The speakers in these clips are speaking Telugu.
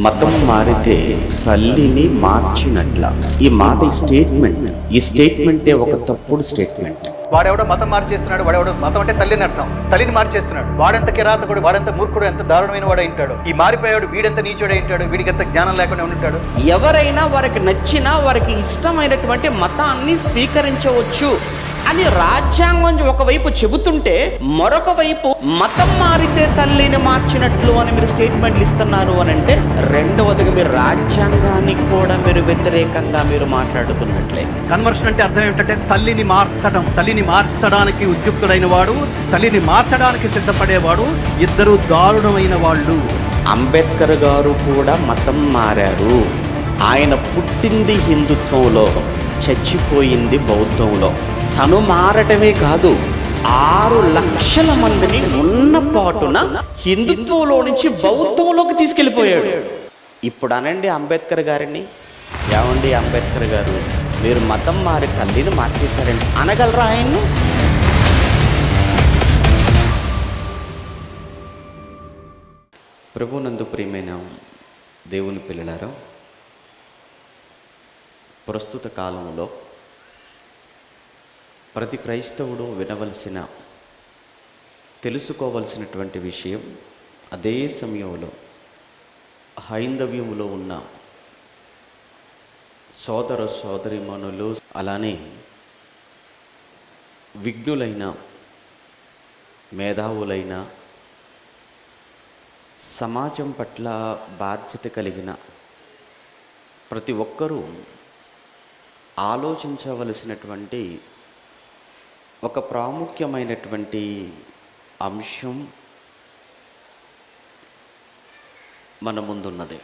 మతం మారితే తల్లిని మార్చినట్ల. ఈ మాట ఈ స్టేట్మెంటే ఒక తప్పుడు స్టేట్మెంట్. వాడెవడో మతం మార్చేస్తున్నాడు, వాడెవడో మతం అంటే తల్లిని అర్థం, తల్లిని మార్చేస్తున్నాడు. వాడెంత కిరాతకుడు, వాడెంత మూర్ఖుడు, ఎంత దారుణమైన వాడు ఉంటాడు. ఈ మారిపోయాడు వీడెంత నీచుడే ఉంటాడు, వీడికి ఎంత జ్ఞానం లేకుండా ఉంటాడు. ఎవరైనా వారికి నచ్చిన, వారికి ఇష్టమైనటువంటి మతాన్ని స్వీకరించవచ్చు అని రాజ్యాంగం ఒకవైపు చెబుతుంటే, మరొక వైపు మతం మారితే తల్లిని మార్చినట్లు అని మీరు స్టేట్మెంట్లు ఇస్తున్నారు అని అంటే, రెండవదిగా మీరు రాజ్యాంగానికి కూడా మీరు వ్యతిరేకంగా మీరు మాట్లాడుతున్నట్లే. కన్వర్షన్ అంటే అర్థం ఏమిటంటే తల్లిని మార్చడం. తల్లిని మార్చడానికి ఉద్యుక్తుడైన వాడు, తల్లిని మార్చడానికి సిద్ధపడేవాడు, ఇద్దరు దారుణమైన వాళ్ళు. అంబేద్కర్ గారు కూడా మతం మారారు. ఆయన పుట్టింది హిందుత్వంలో, చచ్చిపోయింది బౌద్ధంలో. తను మారటమే కాదు, 6 లక్షల మందిని ఉన్న పాటున హిందుత్వంలో నుంచి బౌద్ధంలోకి తీసుకెళ్ళిపోయాడు. ఇప్పుడు అనండి అంబేద్కర్ గారిని, ఏమండి అంబేద్కర్ గారు మీరు మతం మారి తల్లిని మార్చేశారండి అనగలరా ఆయన్ను? ప్రభునందు ప్రియమైన దేవుని పిల్లలారా, ప్రస్తుత కాలంలో ప్రతి క్రైస్తవుడు వినవలసిన, తెలుసుకోవలసినటువంటి విషయం, అదే సమయంలో హైందవ్యములో ఉన్న సోదర సోదరీమణులు, అలానే విఘ్నులైన, మేధావులైన, సమాజం పట్ల బాధ్యత కలిగిన ప్రతి ఒక్కరూ ఆలోచించవలసినటువంటి ఒక ప్రాముఖ్యమైనటువంటి అంశం మన ముందున్నది.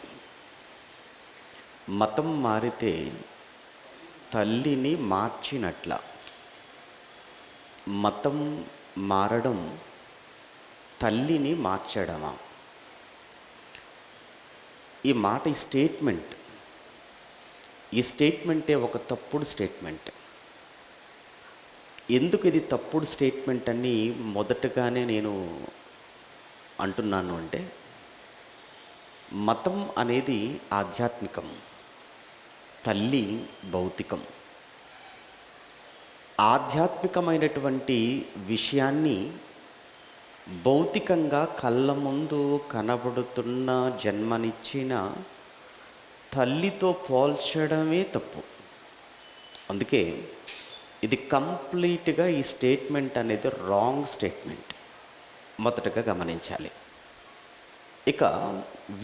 మతం మారితే తల్లిని మార్చినట్ల. మతం మారడం తల్లిని మార్చడమా? ఈ మాట, ఈ స్టేట్మెంటే ఒక తప్పుడు స్టేట్మెంట్. ఎందుకు ఇది తప్పుడు స్టేట్మెంట్ అని మొదటగానే నేను అంటున్నాను అంటే, మతం అనేది ఆధ్యాత్మికం, తల్లి భౌతికం. ఆధ్యాత్మికమైనటువంటి విషయాన్ని భౌతికంగా కళ్ళ ముందు కనబడుతున్న, జన్మనిచ్చిన తల్లితో పోల్చడమే తప్పు. అందుకే ఇది కంప్లీట్గా, ఈ స్టేట్మెంట్ అనేది రాంగ్ స్టేట్మెంట్, మొదటగా గమనించాలి. ఇక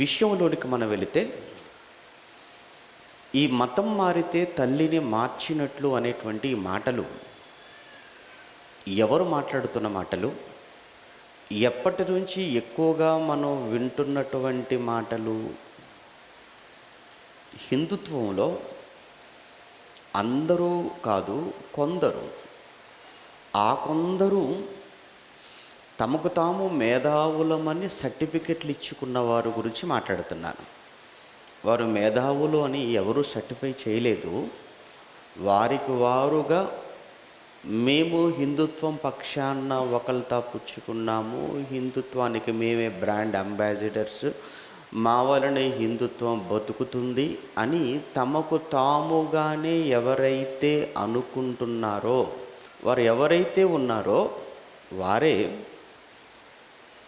విషయంలోనికి మనం వెళితే, ఈ మతం మారితే తల్లిని మార్చినట్లు అనేటువంటి మాటలు ఎవరు మాట్లాడుతున్న మాటలు? ఎప్పటి నుంచి ఎక్కువగా మనం వింటున్నటువంటి మాటలు? హిందుత్వంలో అందరూ కాదు, కొందరు, ఆ కొందరు తమకు తాము మేధావులమని సర్టిఫికెట్లు ఇచ్చుకున్న వారి గురించి మాట్లాడుతున్నాను. వారు మేధావులు అని ఎవరూ సర్టిఫై చేయలేదు. వారికి వారుగా మేము హిందుత్వం పక్షాన ఒకళ్ళతో పుచ్చుకున్నాము, హిందుత్వానికి మేమే బ్రాండ్ అంబాసిడర్స్, మా వలన హిందుత్వం బతుకుతుంది అని తమకు తాముగానే ఎవరైతే అనుకుంటున్నారో, వారు ఎవరైతే ఉన్నారో వారే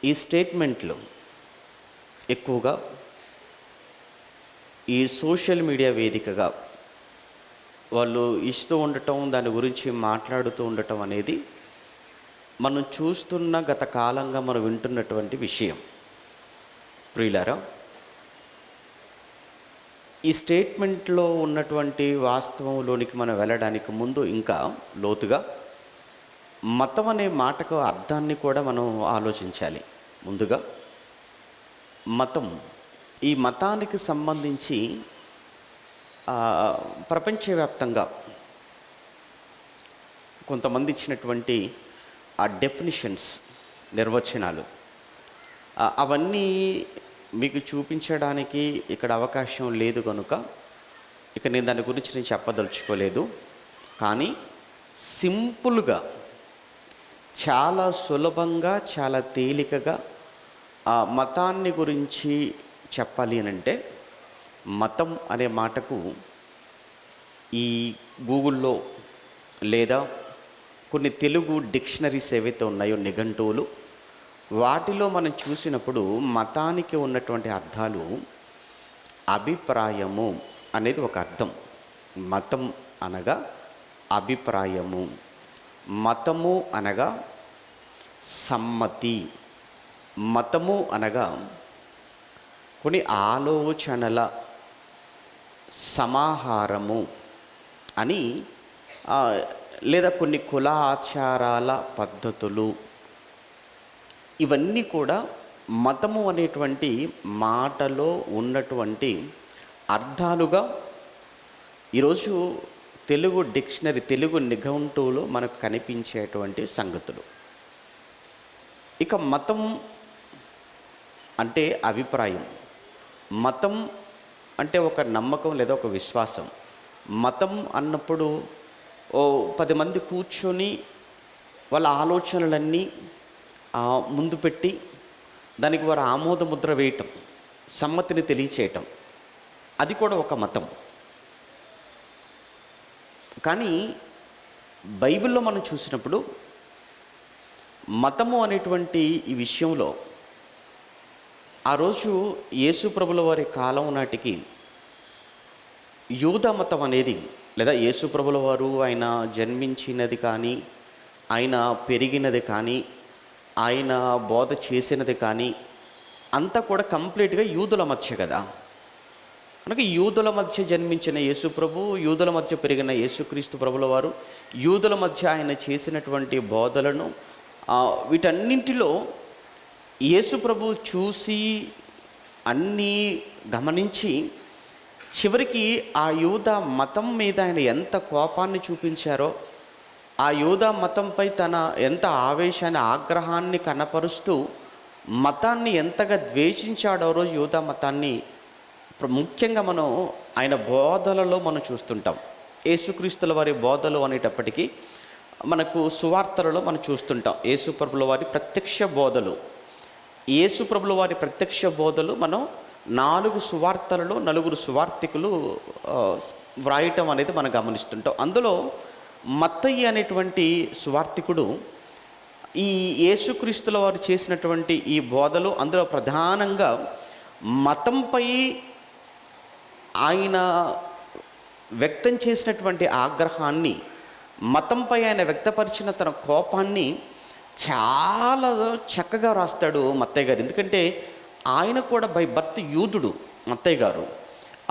ఈ స్టేట్మెంట్లు ఎక్కువగా ఈ సోషల్ మీడియా వేదికగా వాళ్ళు ఇస్తూ ఉండటం, దాని గురించి మాట్లాడుతూ ఉండటం అనేది మనం చూస్తున్న, గత కాలంగా మనం వింటున్నటువంటి విషయం. ప్రియులారా, ఈ స్టేట్మెంట్లో ఉన్నటువంటి వాస్తవంలోనికి మనం వెళ్ళడానికి ముందు ఇంకా లోతుగా మతం అనే మాటకు అర్థాన్ని కూడా మనం ఆలోచించాలి. ముందుగా మతం, ఈ మతానికి సంబంధించి ప్రపంచవ్యాప్తంగా కొంతమంది ఇచ్చినటువంటి ఆ డెఫినిషన్స్, నిర్వచనాలు, అవన్నీ మీకు చూపించడానికి ఇక్కడ అవకాశం లేదు కనుక ఇక నేను దాని గురించి నేను చెప్పదలుచుకోలేదు. కానీ సింపుల్గా, చాలా సులభంగా, చాలా తేలికగా ఆ మతాన్ని గురించి చెప్పాలి అని అంటే, మతం అనే మాటకు ఈ గూగుల్లో లేదా కొన్ని తెలుగు డిక్షనరీస్ ఏవైతే ఉన్నాయో, నిఘంటువులు, వాటిలో మనం చూసినప్పుడు మతానికి ఉన్నటువంటి అర్థాలు అభిప్రాయము అనేది ఒక అర్థం. మతం అనగా అభిప్రాయము, మతము అనగా సమ్మతి, మతము అనగా కొన్ని ఆలోచనల సమాహారము అని, లేదా కొన్ని కుల ఆచారాల పద్ధతులు, ఇవన్నీ కూడా మతము అనేటువంటి మాటలో ఉన్నటువంటి అర్థాలుగా ఈరోజు తెలుగు డిక్షనరీ, తెలుగు నిఘంటువులో మనకు కనిపించేటువంటి సంగతులు. ఇక మతం అంటే అభిప్రాయం, మతం అంటే ఒక నమ్మకం లేదా ఒక విశ్వాసం. మతం అన్నప్పుడు 10 మంది కూర్చొని వాళ్ళ ఆలోచనలన్నీ ముందు పెట్టి దానికి వారు ఆమోద ముద్ర వేయటం, సమ్మతిని తెలియచేయటం, అది కూడా ఒక మతం. కానీ బైబిల్లో మనం చూసినప్పుడు మతము అనేటువంటి ఈ విషయంలో ఆ రోజు యేసు ప్రభుల వారి కాలం నాటికి యూద మతం అనేది, లేదా యేసు ప్రభుల వారు ఆయన జన్మించినది కానీ, ఆయన పెరిగినది కానీ, ఆయన బోధ చేసినది కానీ అంతా కూడా కంప్లీట్గా యూదుల మధ్య కదా. కనుక యూదుల మధ్య జన్మించిన యేసు ప్రభు, యూదుల మధ్య పెరిగిన యేసుక్రీస్తు ప్రభుల వారు, యూదుల మధ్య ఆయన చేసినటువంటి బోధలను, వీటన్నింటిలో యేసు ప్రభు చూసి అన్నీ గమనించి చివరికి ఆ యూద మతం మీద ఆయన ఎంత కోపాన్ని చూపించారో, ఆ యూద మతంపై తన ఎంత ఆవేశాన్ని, ఆగ్రహాన్ని కనపరుస్తూ మతాన్ని ఎంతగా ద్వేషించాడో రోజు యూద మతాన్ని ముఖ్యంగా మనం ఆయన బోధలలో మనం చూస్తుంటాం. యేసుక్రీస్తుల వారి బోధలు అనేటప్పటికీ మనకు సువార్తలలో మనం చూస్తుంటాం. యేసు ప్రభుల వారి ప్రత్యక్ష బోధలు, యేసు ప్రభుల వారి ప్రత్యక్ష బోధలు మనం 4 సువార్తలలో 4 సువార్తికులు వ్రాయటం అనేది మనం గమనిస్తుంటాం. అందులో మత్తయి అనేటువంటి సువార్తికుడు ఈ యేసుక్రీస్తుల వారు చేసినటువంటి ఈ బోధలు, అందులో ప్రధానంగా మతంపై ఆయన వ్యక్తం చేసినటువంటి ఆగ్రహాన్ని, మతంపై ఆయన వ్యక్తపరిచిన తన కోపాన్ని చాలా చక్కగా రాస్తాడు మత్తయ్య గారు. ఎందుకంటే ఆయన కూడా బై బర్త్ యూదుడు మత్తయ్య గారు.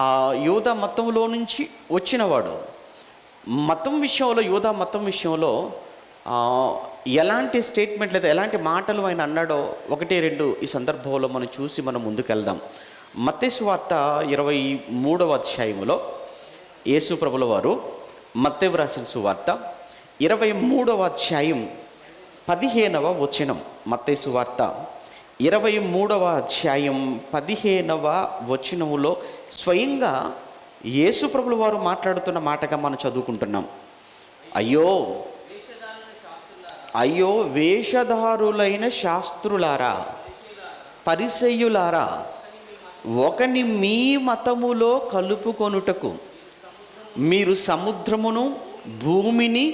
ఆ యూదా మతంలో నుంచి వచ్చినవాడు. మతం విషయంలో, యూదా మతం విషయంలో ఎలాంటి స్టేట్మెంట్ లేదా ఎలాంటి మాటలు ఆయన అన్నాడో 1-2 ఈ సందర్భంలో మనం చూసి మనం ముందుకెళ్దాం. మత్తయి సువార్త 23వ అధ్యాయములో యేసు ప్రభుల వారు మత్తయి రాసిన సువార్త 23వ అధ్యాయం 15వ వచనం. మత్తయి సువార్త 23వ అధ్యాయం 15వ వచనములో స్వయంగా యేసు ప్రభుల వారు మాట్లాడుతున్న మాటగా మనం చదువుకుంటున్నాం. అయ్యో అయ్యో వేషధారులైన శాస్త్రులారా, పరిసయ్యులారా, ఒకని మీ మతములో కలుపుకొనుటకు మీరు సముద్రమును భూమిని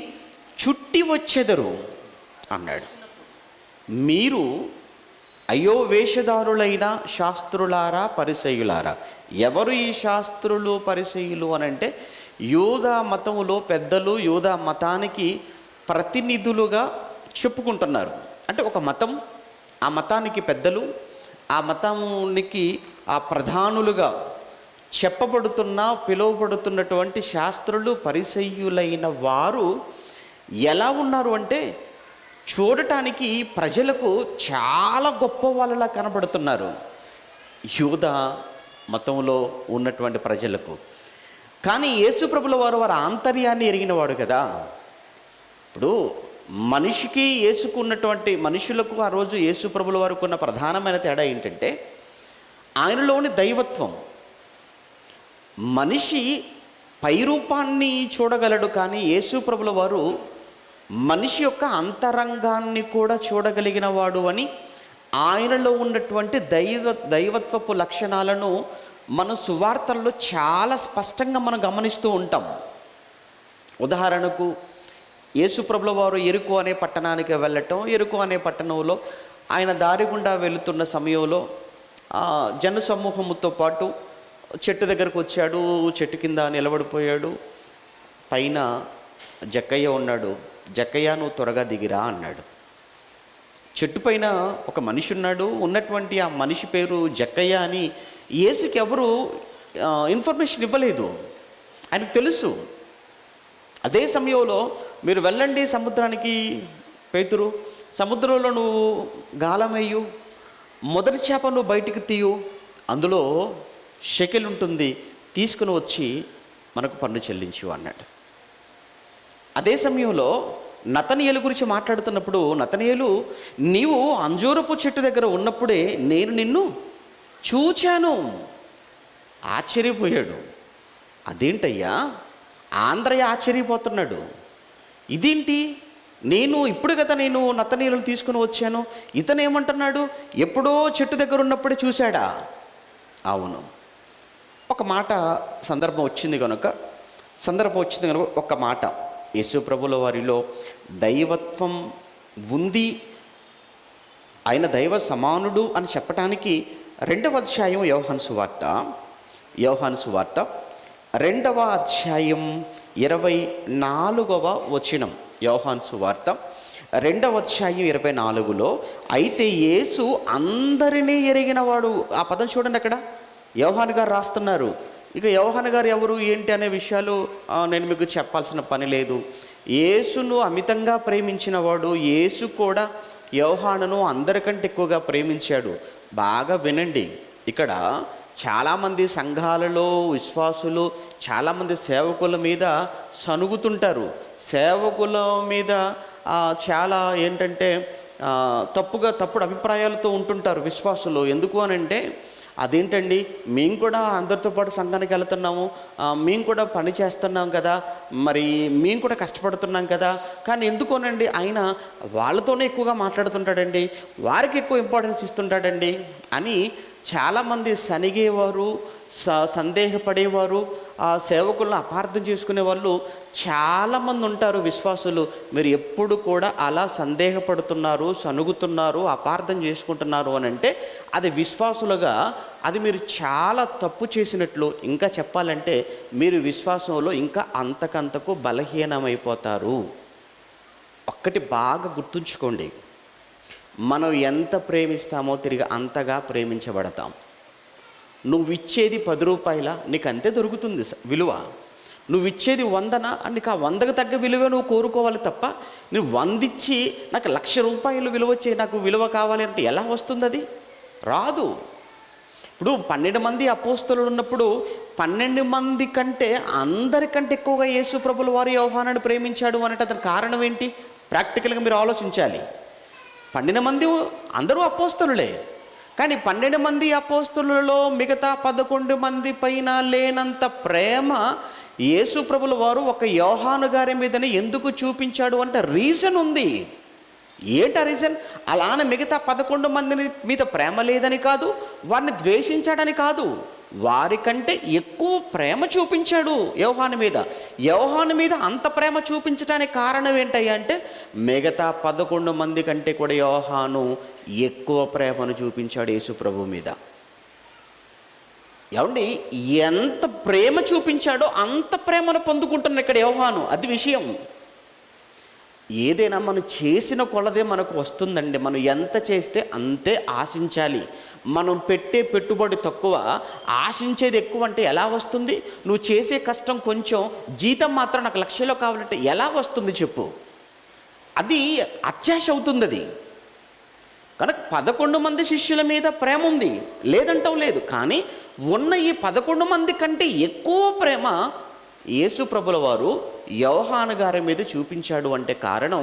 చుట్టి వచ్చెదరు అన్నాడు. మీరు అయ్యో వేషధారులైన శాస్త్రులారా, పరిసయ్యులారా. ఎవరు ఈ శాస్త్రులు, పరిసయ్యులు అని అంటే యూదా మతములో పెద్దలు, యూదా మతానికి ప్రతినిధులుగా చెప్పుకుంటున్నారు. అంటే ఒక మతం, ఆ మతానికి పెద్దలు, ఆ మతానికి ఆ ప్రధానులుగా పిలువబడుతున్నటువంటి శాస్త్రులు, పరిసయ్యులైన వారు ఎలా ఉన్నారు అంటే చూడటానికి ప్రజలకు చాలా గొప్ప వాళ్ళలా కనబడుతున్నారు యూదా మతంలో ఉన్నటువంటి ప్రజలకు. కానీ యేసు ప్రభుల వారు వారి ఆంతర్యాన్ని ఎరిగినవాడు కదా. ఇప్పుడు మనిషికి యేసుకు ఉన్నటువంటి, మనుషులకు ఆ రోజు యేసు ప్రభుల వారికి ఉన్న ప్రధానమైన తేడా ఏంటంటే ఆయనలోని దైవత్వం. మనిషి పైరూపాన్ని చూడగలడు, కానీ యేసు ప్రభుల వారు మనిషి యొక్క అంతరంగాన్ని కూడా చూడగలిగిన వాడు అని ఆయనలో ఉన్నటువంటి దైవత్వపు లక్షణాలను మన సువార్తల్లో చాలా స్పష్టంగా మనం గమనిస్తూ ఉంటాం. ఉదాహరణకు యేసుప్రభుల వారు ఎరుకు అనే పట్టణానికి వెళ్ళటం, ఎరుకు అనే పట్టణంలో ఆయన దారి గుండా వెళుతున్న సమయంలో జన సమూహముతో పాటు చెట్టు దగ్గరకు వచ్చాడు. చెట్టు కింద నిలబడిపోయాడు. పైన జక్కయ్య ఉన్నాడు. జక్కయ్య, నువ్వు త్వరగా దిగిరా అన్నాడు. చెట్టు పైన ఒక మనిషి ఉన్నాడు. ఉన్నటువంటి ఆ మనిషి పేరు జక్కయ్య అని యేసుకి ఎవరు ఇన్ఫర్మేషన్ ఇవ్వలేదు. ఆయనకు తెలుసు. అదే సమయంలో మీరు వెళ్ళండి సముద్రానికి, పేతురు సముద్రంలో నువ్వు గాలం వేయు, మొదటి చేప నువ్వు బయటికి తీయు, అందులో షెకెల్ ఉంటుంది, తీసుకుని వచ్చి మనకు పన్ను చెల్లించు అన్నాడు. అదే సమయంలో నతనయేలు గురించి మాట్లాడుతున్నప్పుడు, నతనయేలు, నీవు అంజూరపు చెట్టు దగ్గర ఉన్నప్పుడే నేను నిన్ను చూచాను. ఆశ్చర్యపోయాడు. అదేంటయ్యా, ఆంధ్రయ్య ఆశ్చర్యపోతున్నాడు. ఇదేంటి, నేను ఇప్పుడు కదా నేను నతనయేలును తీసుకుని వచ్చాను, ఇతను ఏమంటున్నాడు, ఎప్పుడో చెట్టు దగ్గర ఉన్నప్పుడే చూశాడా? అవును. ఒక మాట సందర్భం వచ్చింది కనుక ఒక మాట, యేసు ప్రభుల వారిలో దైవత్వం ఉంది, ఆయన దైవ సమానుడు అని చెప్పటానికి 2వ అధ్యాయం యోహాను సువార్త 2వ అధ్యాయం 24వ వచనం. యోహాను సువార్త 2వ అధ్యాయం 24లో, అయితే యేసు అందరినీ ఎరిగినవాడు. ఆ పదం చూడండి, అక్కడ యోహాను గారు రాస్తున్నారు. ఇక యోహాను గారు ఎవరు ఏంటి అనే విషయాలు నేను మీకు చెప్పాల్సిన పని లేదు. యేసును అమితంగా ప్రేమించిన వాడు. యేసు కూడా యోహానును అందరికంటే ఎక్కువగా ప్రేమించాడు. బాగా వినండి, ఇక్కడ చాలామంది సంఘాలలో విశ్వాసులు, చాలామంది సేవకుల మీద సనుగుతుంటారు. సేవకుల మీద చాలా ఏంటంటే తప్పుడు అభిప్రాయాలతో ఉంటుంటారు విశ్వాసులు. ఎందుకు అనంటే, అదేంటండి, మేము కూడా అందరితో పాటు సంఘానికి వెళ్తున్నాము, మేము కూడా పని చేస్తున్నాం కదా, మరి మేము కూడా కష్టపడుతున్నాం కదా, కానీ ఎందుకోనండి ఆయన వాళ్ళతోనే ఎక్కువగా మాట్లాడుతుంటాడండి, వారికి ఎక్కువ ఇంపార్టెన్స్ ఇస్తుంటాడండి అని చాలామంది సనిగేవారు, సందేహపడేవారు, ఆ సేవకులను అపార్థం చేసుకునే వాళ్ళు చాలామంది ఉంటారు విశ్వాసులు. మీరు ఎప్పుడు కూడా అలా సందేహపడుతున్నారు, సనుగుతున్నారు, అపార్థం చేసుకుంటున్నారు అని అంటే అది విశ్వాసులుగా అది మీరు చాలా తప్పు చేసినట్లు. ఇంకా చెప్పాలంటే మీరు విశ్వాసంలో ఇంకా అంతకంతకు బలహీనమైపోతారు. ఒక్కటి బాగా గుర్తుంచుకోండి, మనం ఎంత ప్రేమిస్తామో తిరిగి అంతగా ప్రేమించబడతాం. నువ్వు ఇచ్చేది 10 రూపాయల, నీకు అంతే దొరుకుతుంది విలువ. నువ్వు ఇచ్చేది 100నా, నీకు ఆ 100కు తగ్గ విలువ నువ్వు కోరుకోవాలి తప్ప, నువ్వు 100 ఇచ్చి నాకు 1,00,000 రూపాయలు విలువ వచ్చే నాకు విలువ కావాలి అంటే ఎలా వస్తుంది? అది రాదు. ఇప్పుడు 12 మంది అపోస్తలులు ఉన్నప్పుడు 12 మంది కంటే అందరికంటే ఎక్కువగా యేసు ప్రభుల వారు యోహానుని ప్రేమించాడు అంటే అతని కారణం ఏంటి? ప్రాక్టికల్గా మీరు ఆలోచించాలి. 12 మంది అందరూ అపోస్తలులే, కానీ 12 మంది అపోస్తలులలో మిగతా 11 మంది పైన లేనంత ప్రేమ యేసు ప్రభుల వారు ఒక యోహాను గారి మీదనే ఎందుకు చూపించాడు అంటే రీజన్ ఉంది. ఏంటి ఆ రీజన్? అలానే మిగతా 11 మంది మీద ప్రేమ లేదని కాదు, వారిని ద్వేషించాడని కాదు, వారికంటే ఎక్కువ ప్రేమ చూపించాడు యోహాను మీద. యోహాను మీద అంత ప్రేమ చూపించడానికి కారణం ఏంటయ్యా అంటే మిగతా 11 మంది కంటే కూడా యోహాను ఎక్కువ ప్రేమను చూపించాడు యేసు ప్రభు మీద. ఏమండి, ఎంత ప్రేమ చూపించాడో అంత ప్రేమను పొందుకుంటున్న ఇక్కడ యోహాను. అది విషయం. ఏదైనా మనం చేసిన కొలదే మనకు వస్తుందండి. మనం ఎంత చేస్తే అంతే ఆశించాలి. మనం పెట్టే పెట్టుబడి తక్కువ, ఆశించేది ఎక్కువ అంటే ఎలా వస్తుంది? నువ్వు చేసే కష్టం కొంచెం, జీతం మాత్రం నాకు 1,00,000 కావాలంటే ఎలా వస్తుంది చెప్పు? అది అత్యాశ అవుతుంది. అది కనుక 11 మంది శిష్యుల మీద ప్రేమ ఉంది, లేదంటాం లేదు, కానీ ఉన్న ఈ 11 మంది కంటే ఎక్కువ ప్రేమ యేసు ప్రభుల వారు యోహాను గారి మీద చూపించాడు అంటే కారణం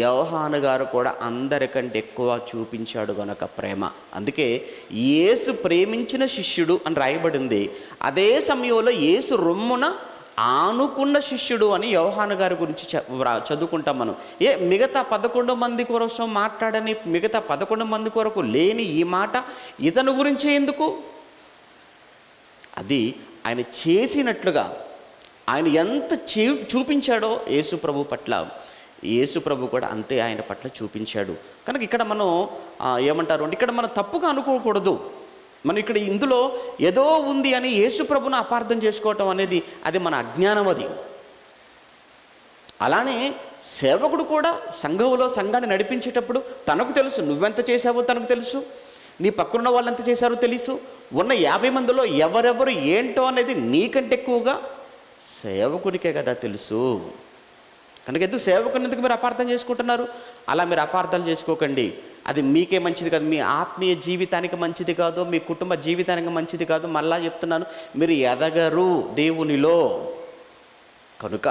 యోహాను గారు కూడా అందరికంటే ఎక్కువ చూపించాడు గనక ప్రేమ. అందుకే యేసు ప్రేమించిన శిష్యుడు అని రాయబడింది. అదే సమయంలో యేసు రొమ్మున ఆనుకున్న శిష్యుడు అని యోహాను గారి గురించి చదువుకుంటాం మనం. మిగతా 11 మంది కోసం మాట్లాడని, మిగతా 11 మంది కొరకు లేని ఈ మాట ఇతని గురించి ఎందుకు? అది ఆయన చేసినట్లుగా ఆయన ఎంత చూపించాడో యేసు ప్రభు పట్ల, యేసు ప్రభు కూడా అంతే ఆయన పట్ల చూపించాడు. కనుక ఇక్కడ మనం ఏమంటారు అంటే, ఇక్కడ మనం తప్పుగా అనుకోకూడదు. మనం ఇక్కడ ఇందులో ఏదో ఉంది అని యేసు ప్రభును అపార్థం చేసుకోవటం అనేది అది మన అజ్ఞానం. అది అలానే సేవకుడు కూడా సంఘాన్ని నడిపించేటప్పుడు తనకు తెలుసు, నువ్వెంత చేశావో తనకు తెలుసు, నీ పక్కనున్న వాళ్ళు ఎంత చేశారో తెలుసు, ఉన్న 50 మందిలో ఎవరెవరు ఏంటో అనేది నీకంటే ఎక్కువగా సేవకునికే కదా తెలుసు. కనుక ఎందుకు సేవకుని ఎందుకు మీరు అపార్థం చేసుకుంటున్నారు? అలా మీరు అపార్థాలు చేసుకోకండి. అది మీకే మంచిది కాదు, మీ ఆత్మీయ జీవితానికి మంచిది కాదు, మీ కుటుంబ జీవితానికి మంచిది కాదు. మళ్ళా చెప్తున్నాను, మీరు ఎదగరు దేవునిలో. కనుక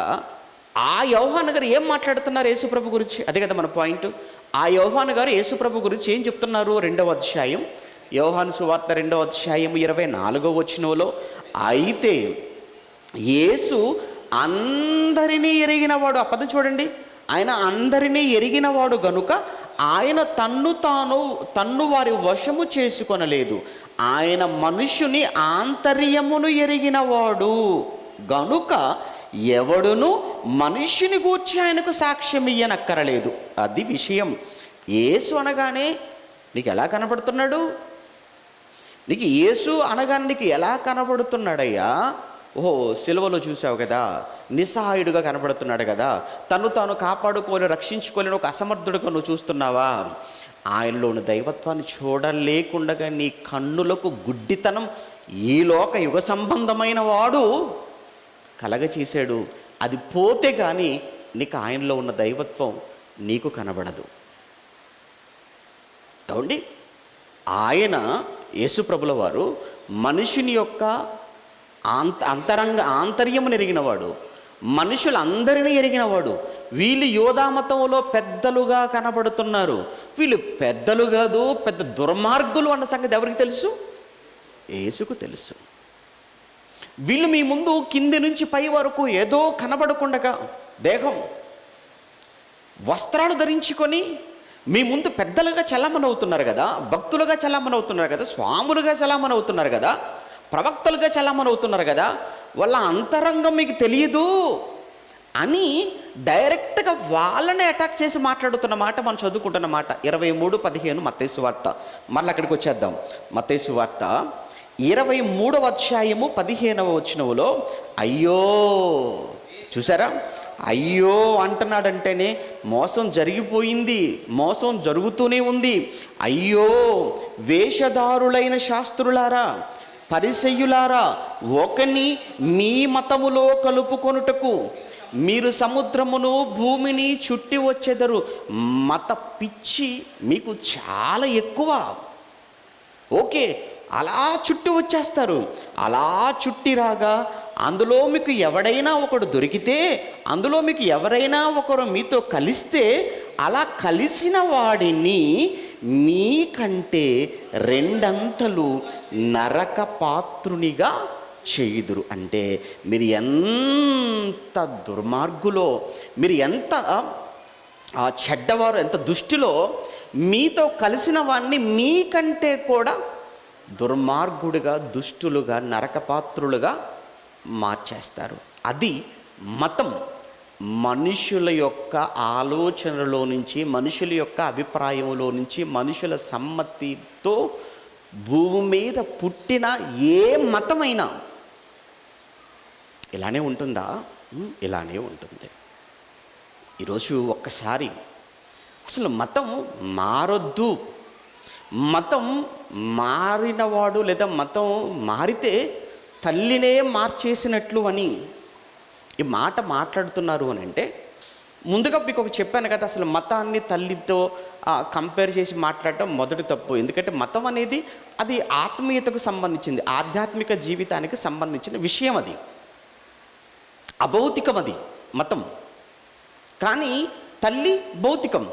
ఆ యోహాను గారు ఏం మాట్లాడుతున్నారు యేసుప్రభు గురించి? అదే కదా మన పాయింట్. ఆ యోహాను గారు యేసుప్రభు గురించి ఏం చెప్తున్నారు? 2వ అధ్యాయం, యోహాను సువార్త 2వ అధ్యాయం 24వ వచనంలో, అయితే యేసు అందరినీ ఎరిగినవాడు. ఆ పదం చూడండి, ఆయన అందరినీ ఎరిగినవాడు గనుక ఆయన తన్ను వారి వశము చేసుకొనలేదు. ఆయన మనుష్యుని ఆంతర్యమును ఎరిగినవాడు గనుక ఎవడును మనుష్యుని గూర్చి ఆయనకు సాక్ష్యం ఇయ్యనక్కరలేదు. అది విషయం. యేసు అనగానే నీకు ఎలా కనబడుతున్నాడు? నీకు యేసు అనగానే నీకు ఎలా కనబడుతున్నాడయ్యా? ఓహో, సిలువలో చూసావు కదా, నిస్సహాయుడుగా కనబడుతున్నాడు కదా, తాను కాపాడుకోని రక్షించుకోలేని ఒక అసమర్థుడుగా నువ్వు చూస్తున్నావా? ఆయనలోని దైవత్వాన్ని చూడలేకుండా నీ కన్నులకు గుడ్డితనం ఈ లోక యుగ సంబంధమైన వాడు కలగచేశాడు. అది పోతే కానీ నీకు ఆయనలో ఉన్న దైవత్వం నీకు కనబడదు. ఏమండి, ఆయన యేసుప్రభుల వారు మనుషుని యొక్క ఆంతర్యమును ఎరిగినవాడు, మనుషులందరినీ ఎరిగినవాడు. వీళ్ళు యోధామతంలో పెద్దలుగా కనబడుతున్నారు. వీళ్ళు పెద్దలు కాదు, పెద్ద దుర్మార్గులు అన్న సంగతి ఎవరికి తెలుసు? యేసుకు తెలుసు. వీళ్ళు మీ ముందు కింది నుంచి పై వరకు ఏదో కనబడకుండగా దేహం వస్త్రాలు ధరించుకొని మీ ముందు పెద్దలుగా చలామణవుతున్నారు కదా, భక్తులుగా చలామణవుతున్నారు కదా, స్వాములుగా చలామణవుతున్నారు కదా, ప్రవక్తలుగా చలామణవుతున్నారు కదా, వాళ్ళ అంతరంగం మీకు తెలియదు అని డైరెక్ట్గా వాళ్ళని అటాక్ చేసి మాట్లాడుతున్న మాట మనం చదువుకుంటున్న మాట. 23:15 మత్తయి సువార్త. మళ్ళీ అక్కడికి వచ్చేద్దాం. మత్తయి సువార్త 23వ అధ్యాయము 15వ వచనంలో అయ్యో, చూసారా, అయ్యో అంటున్నాడంటేనే మోసం జరిగిపోయింది, మోసం జరుగుతూనే ఉంది. అయ్యో వేషధారులైన శాస్త్రులారా, పరిసయ్యులారా, ఒకని మీ మతములో కలుపుకొనుటకు మీరు సముద్రమును భూమిని చుట్టి వచ్చేదరు. మత పిచ్చి మీకు చాలా ఎక్కువ. ఓకే, అలా చుట్టి వచ్చేస్తారు. అలా చుట్టి రాగా అందులో మీకు ఎవడైనా ఒకడు దొరికితే, అందులో మీకు ఎవరైనా ఒకరు మీతో కలిస్తే, అలా కలిసిన వాడిని మీకంటే 2 అంతలు నరక పాత్రునిగా చేయుదురు. అంటే మీరు ఎంత దుర్మార్గులో, మీరు ఎంత చెడ్డవారు, ఎంత దుష్టిలో, మీతో కలిసిన వాడిని మీకంటే కూడా దుర్మార్గుడిగా, దుష్టులుగా, నరకపాత్రులుగా మార్చేస్తారు. అది మతం. మనుషుల యొక్క ఆలోచనలో నుంచి, మనుషుల యొక్క అభిప్రాయంలో నుంచి, మనుషుల సమ్మతితో భూమి మీద పుట్టిన ఏ మతమైనా ఇలానే ఉంటుందా? ఇలానే ఉంటుంది. ఈరోజు ఒక్కసారి అసలు మతం మారొద్దు, మతం మారినవాడు లేదా మతం మారితే తల్లినే మార్చేసినట్లు అని ఈ మాట మాట్లాడుతున్నారు అని అంటే, ముందుగా మీకు ఒక చెప్పాను కదా, అసలు మతాన్ని తల్లితో కంపేర్ చేసి మాట్లాడటం మొదటి తప్పు. ఎందుకంటే మతం అనేది అది ఆత్మీయతకు సంబంధించింది, ఆధ్యాత్మిక జీవితానికి సంబంధించిన విషయం. అది అభౌతికం, అది మతం. కానీ తల్లి భౌతికం.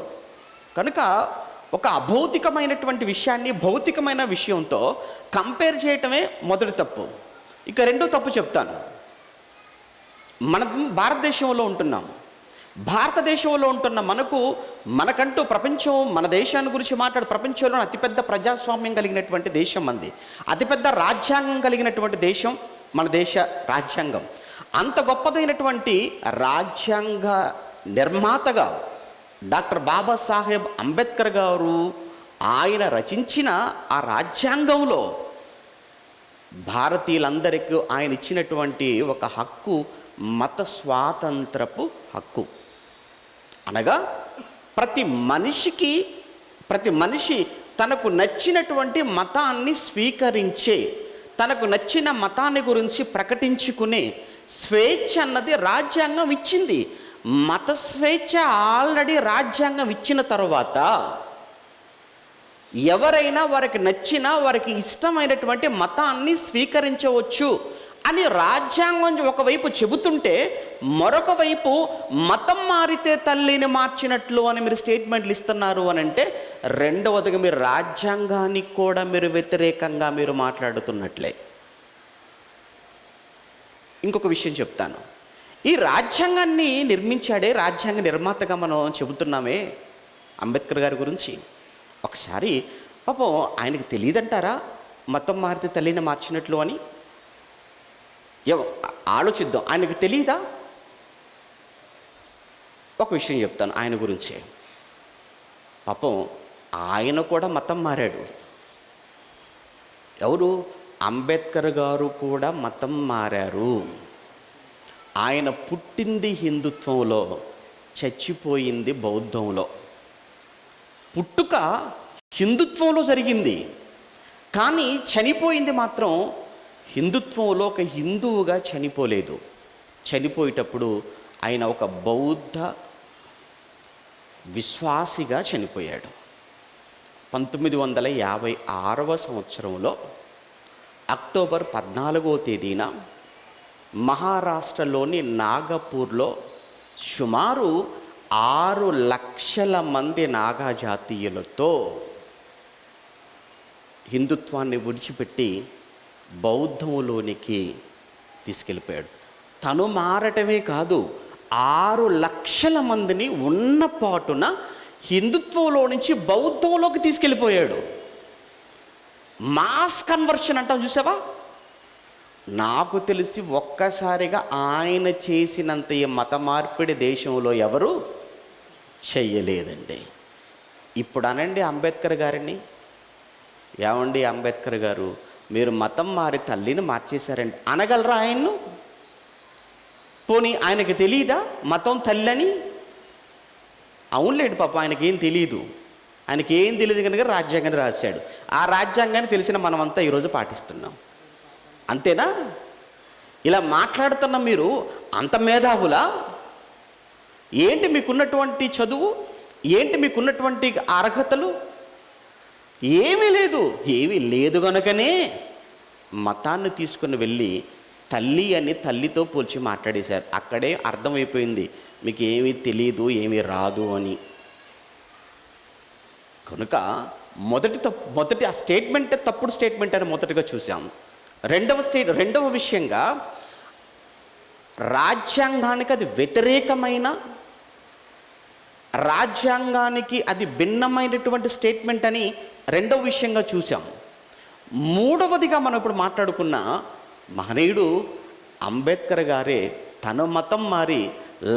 కనుక ఒక అభౌతికమైనటువంటి విషయాన్ని భౌతికమైన విషయంతో కంపేర్ చేయటమే మొదటి తప్పు. ఇక రెండో తప్పు చెప్తాను. మనం భారతదేశంలో ఉంటున్నాం. భారతదేశంలో ఉంటున్న మనకంటూ ప్రపంచం, మన దేశాన్ని గురించి ప్రపంచంలో అతిపెద్ద ప్రజాస్వామ్యం కలిగినటువంటి దేశం మంది, అతిపెద్ద రాజ్యాంగం కలిగినటువంటి దేశం మన దేశ రాజ్యాంగం. అంత గొప్పదైనటువంటి రాజ్యాంగ నిర్మాతగా డాక్టర్ బాబాసాహెబ్ అంబేద్కర్ గారు ఆయన రచించిన ఆ రాజ్యాంగంలో భారతీయులందరికీ ఆయన ఇచ్చినటువంటి ఒక హక్కు మత స్వాతంత్రపు హక్కు. అనగా ప్రతి మనిషి తనకు నచ్చినటువంటి మతాన్ని స్వీకరించే, తనకు నచ్చిన మతాన్ని గురించి ప్రకటించుకునే స్వేచ్ఛ అన్నది రాజ్యాంగం ఇచ్చింది. మత స్వేచ్ఛ ఆల్రెడీ రాజ్యాంగం ఇచ్చిన తర్వాత ఎవరైనా వారికి నచ్చిన, వారికి ఇష్టమైనటువంటి మతాన్ని స్వీకరించవచ్చు అని రాజ్యాంగం ఒకవైపు చెబుతుంటే, మరొక వైపు మతం మారితే తల్లిని మార్చినట్లు అని మీరు స్టేట్మెంట్లు ఇస్తున్నారు అని అంటే, రెండవదిగా మీరు రాజ్యాంగానికి కూడా మీరు వ్యతిరేకంగా మీరు మాట్లాడుతున్నట్లే. ఇంకొక విషయం చెప్తాను. ఈ రాజ్యాంగాన్ని నిర్మించాడే రాజ్యాంగ నిర్మాతగా మనం చెబుతున్నామే అంబేద్కర్ గారి గురించి. ఒకసారి పాపం ఆయనకు తెలియదంటారా మతం మారితే తల్లిని మార్చినట్లు అని? ఆలోచిద్దాం. ఆయనకు తెలియదా? ఒక విషయం చెప్తాను ఆయన గురించి. పాపం ఆయన కూడా మతం మారాడు. ఎవరు? అంబేద్కర్ గారు కూడా మతం మారారు. ఆయన పుట్టింది హిందుత్వంలో, చచ్చిపోయింది బౌద్ధంలో. పుట్టుక హిందుత్వంలో జరిగింది, కానీ చనిపోయింది మాత్రం హిందుత్వంలో. ఒక హిందువుగా చనిపోలేదు. చనిపోయేటప్పుడు ఆయన ఒక బౌద్ధ విశ్వాసిగా చనిపోయాడు. 1956వ సంవత్సరంలో అక్టోబర్ 14వ తేదీన మహారాష్ట్రలోని నాగపూర్లో సుమారు 6 లక్షల మంది నాగా జాతీయులతో హిందుత్వాన్ని విడిచిపెట్టి బౌద్ధంలోనికి తీసుకెళ్ళిపోయాడు. తను మారటమే కాదు, 6 లక్షల మందిని ఉన్న పాటున హిందుత్వంలో నుంచి బౌద్ధంలోకి తీసుకెళ్ళిపోయాడు. మాస్ కన్వర్షన్ అంటాం చూసావా? నాకు తెలిసి ఒక్కసారిగా ఆయన చేసినంత ఈ మత మార్పిడి దేశంలో ఎవరు చెయ్యలేదండి. ఇప్పుడు అనండి అంబేద్కర్ గారిని, ఏమండి అంబేద్కర్ గారు మీరు మతం మారి తల్లిని మార్చేశారండి అనగలరా ఆయన్ను? పోనీ ఆయనకి తెలియదా మతం తల్లని? అవునులేడు పాప, ఆయనకేం తెలియదు. ఆయనకేం తెలియదు కనుక రాజ్యాంగాన్ని రాశాడు. ఆ రాజ్యాంగాన్ని తెలిసిన మనమంతా ఈరోజు పాటిస్తున్నాం. అంతేనా? ఇలా మాట్లాడుతున్న మీరు అంత మేధావులా? ఏంటి మీకున్నటువంటి చదువు? ఏంటి మీకున్నటువంటి అర్హతలు? ఏమీ లేదు కనుకనే మతాన్ని తీసుకుని వెళ్ళి తల్లి అని తల్లితో పోల్చి మాట్లాడేశారు. అక్కడే అర్థమైపోయింది మీకు ఏమీ తెలియదు, ఏమీ రాదు అని. కనుక మొదటి ఆ స్టేట్మెంటే తప్పుడు స్టేట్మెంట్ అని మొదటిగా చూసాం. రెండవ విషయంగా రాజ్యాంగానికి అది వ్యతిరేకమైన, రాజ్యాంగానికి అది భిన్నమైనటువంటి స్టేట్మెంట్ అని రెండవ విషయంగా చూసాం. మూడవదిగా మనం ఇప్పుడు మాట్లాడుకున్న మహనీయుడు అంబేద్కర్ గారే తన మతం మారి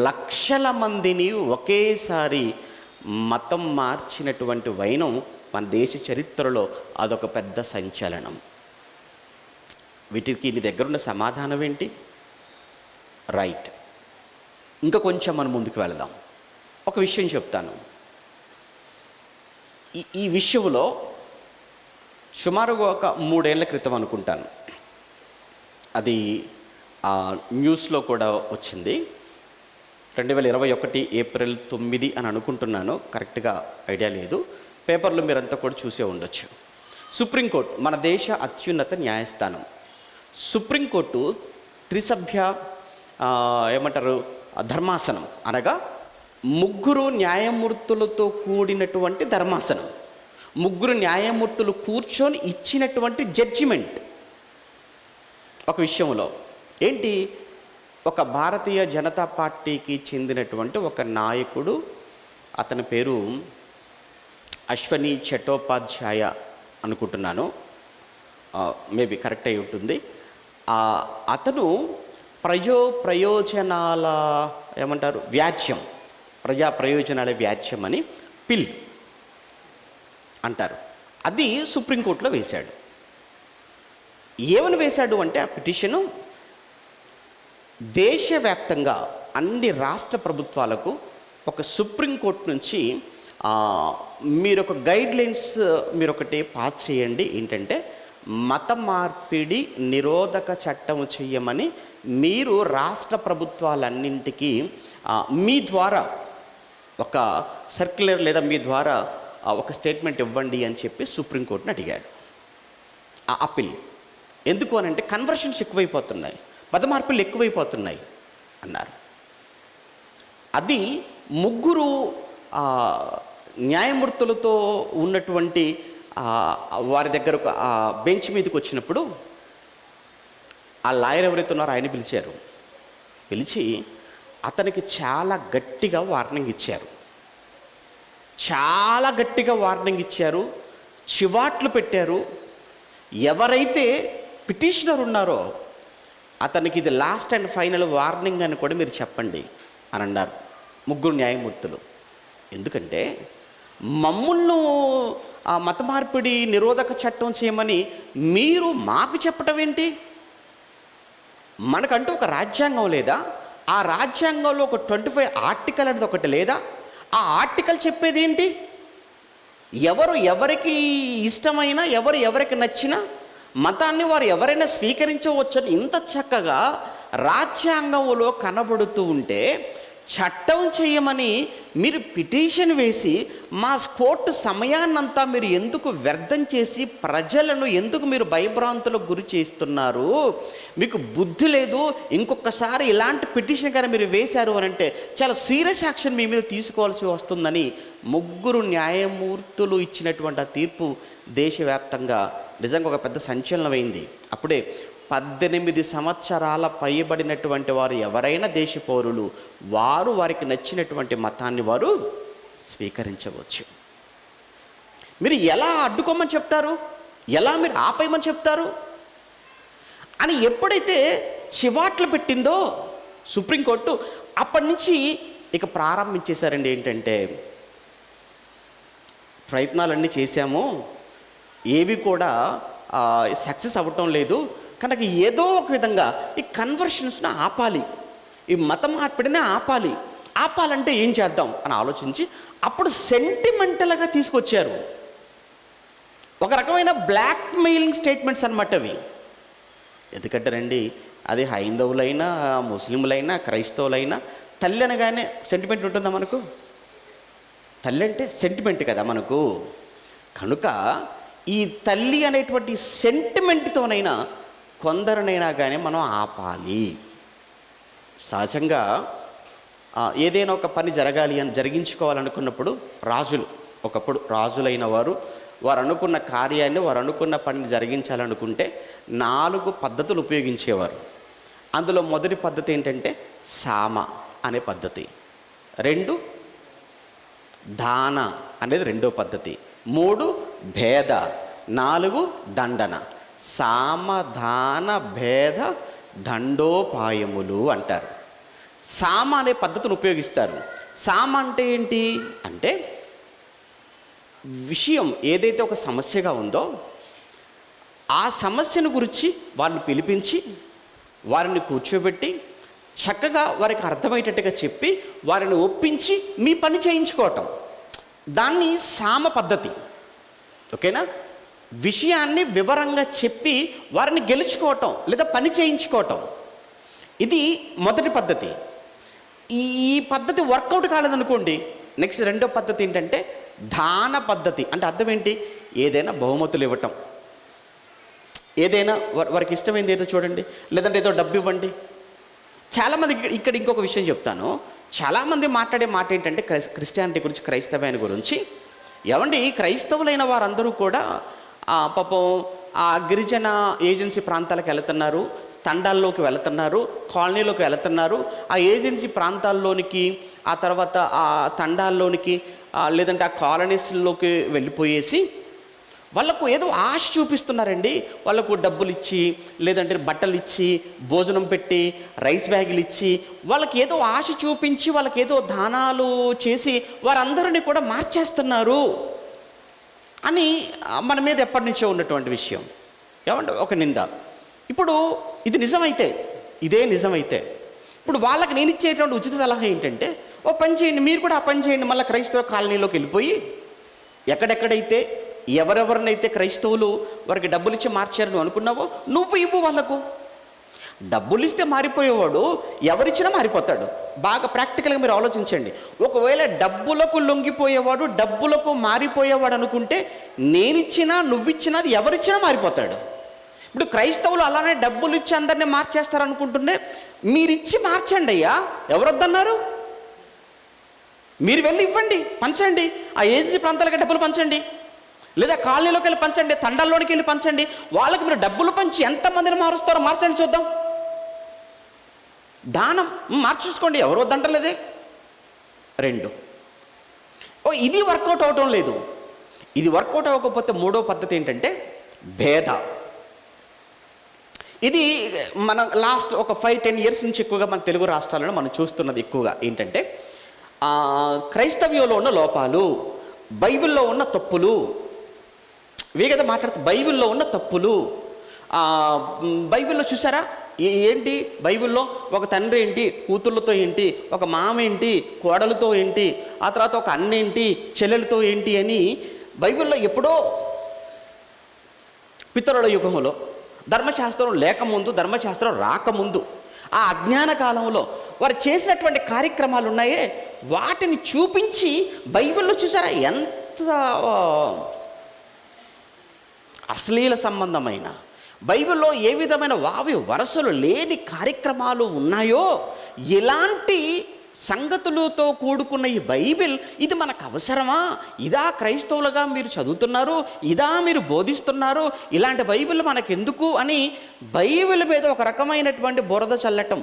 లక్షల మందిని ఒకేసారి మతం మార్చినటువంటి వైనం మన దేశ చరిత్రలో అదొక పెద్ద సంచలనం. వీటికి నీ దగ్గరున్న సమాధానం ఏంటి? రైట్, ఇంకా కొంచెం మనం ముందుకు వెళదాం. ఒక విషయం చెప్తాను. ఈ విషయంలో సుమారుగా ఒక 3 ఏళ్ల క్రితం అనుకుంటాను, అది న్యూస్లో కూడా వచ్చింది. 2021 ఏప్రిల్ 9 అని అనుకుంటున్నాను, కరెక్ట్గా ఐడియా లేదు. పేపర్లో మీరంతా కూడా చూసే ఉండొచ్చు. సుప్రీంకోర్టు, మన దేశ అత్యున్నత న్యాయస్థానం సుప్రీంకోర్టు త్రిసభ్య ధర్మాసనం, అనగా 3 న్యాయమూర్తులతో కూడినటువంటి ధర్మాసనం, 3 న్యాయమూర్తులు కూర్చొని ఇచ్చినటువంటి జడ్జిమెంట్ ఒక విషయంలో ఏంటి, ఒక భారతీయ జనతా పార్టీకి చెందినటువంటి ఒక నాయకుడు, అతని పేరు అశ్వనీ చట్టోపాధ్యాయ అనుకుంటున్నాను, మేబీ కరెక్ట్ అయి ఉంటుంది. అతను ప్రయోజనాల ఏమంటారు వ్యాజ్యం, ప్రజా ప్రయోజనాల వ్యాజ్యం అని పిల్ అంటారు. అది సుప్రీంకోర్టులో వేశాడు. ఏమని వేశాడు అంటే ఆ పిటిషను దేశవ్యాప్తంగా అన్ని రాష్ట్ర ప్రభుత్వాలకు ఒక సుప్రీంకోర్టు నుంచి మీరు ఒక గైడ్లైన్స్ మీరు ఒకటి పాస్ చేయండి. ఏంటంటే మత మార్పిడి నిరోధక చట్టం చేయమని మీరు రాష్ట్ర ప్రభుత్వాలన్నింటికీ మీ ద్వారా ఒక సర్క్యులర్ లేదా మీ ద్వారా ఒక స్టేట్మెంట్ ఇవ్వండి అని చెప్పి సుప్రీంకోర్టుని అడిగాడు. ఆ అప్పీల్ ఎందుకు అని అంటే కన్వర్షన్స్ ఎక్కువైపోతున్నాయి, మత మార్పులు ఎక్కువైపోతున్నాయి అన్నారు. అది ముగ్గురు న్యాయమూర్తులతో ఉన్నటువంటి వారి దగ్గర బెంచ్ మీదకి వచ్చినప్పుడు ఆ లాయర్ ఎవరైతే ఉన్నారో ఆయన పిలిచారు. పిలిచి అతనికి చాలా గట్టిగా వార్నింగ్ ఇచ్చారు. చాలా గట్టిగా వార్నింగ్ ఇచ్చారు, చివాట్లు పెట్టారు. ఎవరైతే పిటిషనర్ ఉన్నారో అతనికి ఇది లాస్ట్ అండ్ ఫైనల్ వార్నింగ్ అని కూడా మీరు చెప్పండి అని అన్నారు ముగ్గురు న్యాయమూర్తులు. ఎందుకంటే మమ్మల్ని మత మార్పిడి నిరోధక చట్టం చేయమని మీరు మాకు చెప్పటం ఏంటి? మనకంటూ ఒక రాజ్యాంగం లేదా? ఆ రాజ్యాంగంలో ఒక 25 ఆర్టికల్ అనేది ఒకటి లేదా? ఆ ఆర్టికల్ చెప్పేది ఏంటి? ఎవరికి ఇష్టమైనా ఎవరికి నచ్చినా మతాన్ని వారు ఎవరైనా స్వీకరించవచ్చని ఇంత చక్కగా రాజ్యాంగంలో కనబడుతూ ఉంటే చట్టం చేయమని మీరు పిటిషన్ వేసి మా కోర్టు సమయాన్నంతా మీరు ఎందుకు వ్యర్థం చేసి ప్రజలను ఎందుకు మీరు భయభ్రాంతులకు గురి చేస్తున్నారు? మీకు బుద్ధి లేదు. ఇంకొకసారి ఇలాంటి పిటిషన్ కానీ మీరు వేశారు అని అంటే చాలా సీరియస్ యాక్షన్ మీ మీద తీసుకోవాల్సి వస్తుందని ముగ్గురు న్యాయమూర్తులు ఇచ్చినటువంటి ఆ తీర్పు దేశవ్యాప్తంగా నిజంగా ఒక పెద్ద సంచలనమైంది. అప్పుడే 18 సంవత్సరాల పైబడినటువంటి వారు ఎవరైనా దేశ పౌరులు వారికి నచ్చినటువంటి మతాన్ని వారు స్వీకరించవచ్చు. మీరు ఎలా అడ్డుకోమని చెప్తారు? ఎలా మీరు ఆపేయమని చెప్తారు? అని ఎప్పుడైతే చివాట్లు పెట్టిందో సుప్రీంకోర్టు, అప్పటి నుంచి ఇక ప్రారంభించేశారండి. ఏంటంటే ప్రయత్నాలన్నీ చేశాము, ఏవి కూడా సక్సెస్ అవ్వటం లేదు కనుక ఏదో ఒక విధంగా ఈ కన్వర్షన్స్ని ఆపాలి, ఈ మత మార్పిడిని ఆపాలంటే ఏం చేద్దాం అని ఆలోచించి అప్పుడు సెంటిమెంటల్గా తీసుకొచ్చారు. ఒక రకమైన బ్లాక్ మెయిలింగ్ స్టేట్మెంట్స్ అన్నమాట అవి. ఎందుకంటే రండి, అది హైందవులైనా ముస్లింలైనా క్రైస్తవులైనా తల్లి అనగానే సెంటిమెంట్ ఉంటుందా మనకు? తల్లి అంటే సెంటిమెంట్ కదా మనకు. కనుక ఈ తల్లి అనేటువంటి సెంటిమెంట్తోనైనా కొందరినైనా కానీ మనం ఆపాలి. సహజంగా ఏదైనా ఒక పని జరిగించుకోవాలనుకున్నప్పుడు ఒకప్పుడు రాజులైన వారు అనుకున్న కార్యాన్ని వారు అనుకున్న పనిని జరిగించాలనుకుంటే 4 పద్ధతులు ఉపయోగించేవారు. అందులో మొదటి పద్ధతి ఏంటంటే సామ అనే పద్ధతి, 2 దాన అనేది రెండో పద్ధతి, 3 భేద, 4 దండన. సామధాన భేద దండోపాయములు అంటారు. సామ అనే పద్ధతిని ఉపయోగిస్తారు. సామ అంటే ఏంటి అంటే విషయం ఏదైతే ఒక సమస్యగా ఉందో ఆ సమస్యను గురించి వారిని పిలిపించి వారిని కూర్చోబెట్టి చక్కగా వారికి అర్థమయ్యేటట్టుగా చెప్పి వారిని ఒప్పించి మీ పని చేయించుకోవటం, దాన్ని సామ పద్ధతి. ఓకేనా? విషయాన్ని వివరంగా చెప్పి వారిని గెలుచుకోవటం లేదా పని చేయించుకోవటం, ఇది మొదటి పద్ధతి. ఈ పద్ధతి వర్కౌట్ కాలేదనుకోండి, నెక్స్ట్ రెండో పద్ధతి ఏంటంటే దాన పద్ధతి. అంటే అర్థం ఏంటి? ఏదైనా బహుమతులు ఇవ్వటం, ఏదైనా వారికి ఇష్టమైంది ఏదో చూడండి, లేదంటే ఏదో డబ్బు ఇవ్వండి. చాలామంది ఇక్కడ ఇంకొక విషయం చెప్తాను. చాలామంది మాట్లాడే మాట ఏంటంటే క్రిస్టియానిటీ గురించి, క్రైస్తవాన్ని గురించి. ఏమండి, క్రైస్తవులైన వారందరూ కూడా పాపం ఆ గిరిజన ఏజెన్సీ ప్రాంతాలకు వెళుతున్నారు, తండాల్లోకి వెళుతున్నారు, కాలనీలోకి వెళుతున్నారు. ఆ ఏజెన్సీ ప్రాంతాల్లోనికి, ఆ తర్వాత ఆ తండాల్లోనికి, లేదంటే ఆ కాలనీస్లోకి వెళ్ళిపోయేసి వాళ్ళకు ఏదో ఆశ చూపిస్తున్నారండి. వాళ్ళకు డబ్బులు ఇచ్చి, లేదంటే బట్టలు ఇచ్చి, భోజనం పెట్టి, రైస్ బ్యాగులు ఇచ్చి, వాళ్ళకి ఏదో ఆశ చూపించి, వాళ్ళకి ఏదో దానాలు చేసి వారందరినీ కూడా మార్చేస్తున్నారు అని మన మీద ఎప్పటి నుంచో ఉన్నటువంటి విషయం. ఏమంటే ఒక నింద. ఇప్పుడు ఇది నిజమైతే, ఇదే నిజమైతే ఇప్పుడు వాళ్ళకి నేను ఇచ్చేటువంటి ఉచిత సలహా ఏంటంటే, ఓ పని చేయండి, మీరు కూడా ఆ పని చేయండి. మళ్ళీ క్రైస్తవ కాలనీలోకి వెళ్ళిపోయి ఎక్కడెక్కడైతే ఎవరెవరినైతే క్రైస్తవులు వారికి డబ్బులు ఇచ్చి మార్చారని అనుకున్నావో నువ్వు ఇవ్వు వాళ్ళకు. డబ్బులు ఇస్తే మారిపోయేవాడు ఎవరిచ్చినా మారిపోతాడు. బాగా ప్రాక్టికల్గా మీరు ఆలోచించండి. ఒకవేళ డబ్బులకు లొంగిపోయేవాడు డబ్బులకు మారిపోయేవాడు అనుకుంటే, నేనిచ్చినా నువ్విచ్చినా అది ఎవరిచ్చినా మారిపోతాడు. ఇప్పుడు క్రైస్తవులు అలానే డబ్బులు ఇచ్చి అందరినీ మార్చేస్తారు అనుకుంటుంటే, మీరిచ్చి మార్చండి అయ్యా, ఎవరొద్దన్నారు? మీరు వెళ్ళి ఇవ్వండి, పంచండి. ఆ ఏజెన్సీ ప్రాంతాలకి డబ్బులు పంచండి, లేదా కాలనీలోకి వెళ్ళి పంచండి, తండాల్లోకి వెళ్ళి పంచండి. వాళ్ళకి మీరు డబ్బులు పంచి ఎంతమందిని మారుస్తారో మార్చండి, చూద్దాం. దానం మార్చేసుకోండి, ఎవరు వద్దంటలేదే. 2, ఇది వర్కౌట్ అవటం లేదు. ఇది వర్కౌట్ అవ్వకపోతే మూడో పద్ధతి ఏంటంటే భేద. ఇది మనం లాస్ట్ ఒక 5-10 ఇయర్స్ నుంచి ఎక్కువగా మన తెలుగు రాష్ట్రాలను మనం చూస్తున్నది ఎక్కువగా ఏంటంటే, క్రైస్తవ్యంలో ఉన్న లోపాలు, బైబిల్లో ఉన్న తప్పులు, వేగదా మాట్లాడుతూ బైబిల్లో ఉన్న తప్పులు. బైబిల్లో చూసారా ఏంటి? బైబిల్లో ఒక తండ్రి ఏంటి, కూతుళ్ళతో ఏంటి, ఒక మామ ఏంటి, కోడలతో ఏంటి, ఆ తర్వాత ఒక అన్న ఏంటి, చెల్లెలతో ఏంటి అని బైబిల్లో ఎప్పుడో పితరుల యుగంలో, ధర్మశాస్త్రం లేకముందు, ధర్మశాస్త్రం రాకముందు, ఆ అజ్ఞాన కాలంలో వారు చేసినటువంటి కార్యక్రమాలు ఉన్నాయే, వాటిని చూపించి బైబిల్లో చూసారా ఎంత అశ్లీల సంబంధమైన, బైబిల్లో ఏ విధమైన వావి వరసలు లేని కార్యక్రమాలు ఉన్నాయో, ఇలాంటి సంగతులతో కూడుకున్న ఈ బైబిల్, ఇది మనకు అవసరమా? ఇదా క్రైస్తవులుగా మీరు చదువుతున్నారు, ఇదా మీరు బోధిస్తున్నారు, ఇలాంటి బైబిల్ మనకెందుకు అని బైబిల్ మీద ఒక రకమైనటువంటి బురద చల్లటం.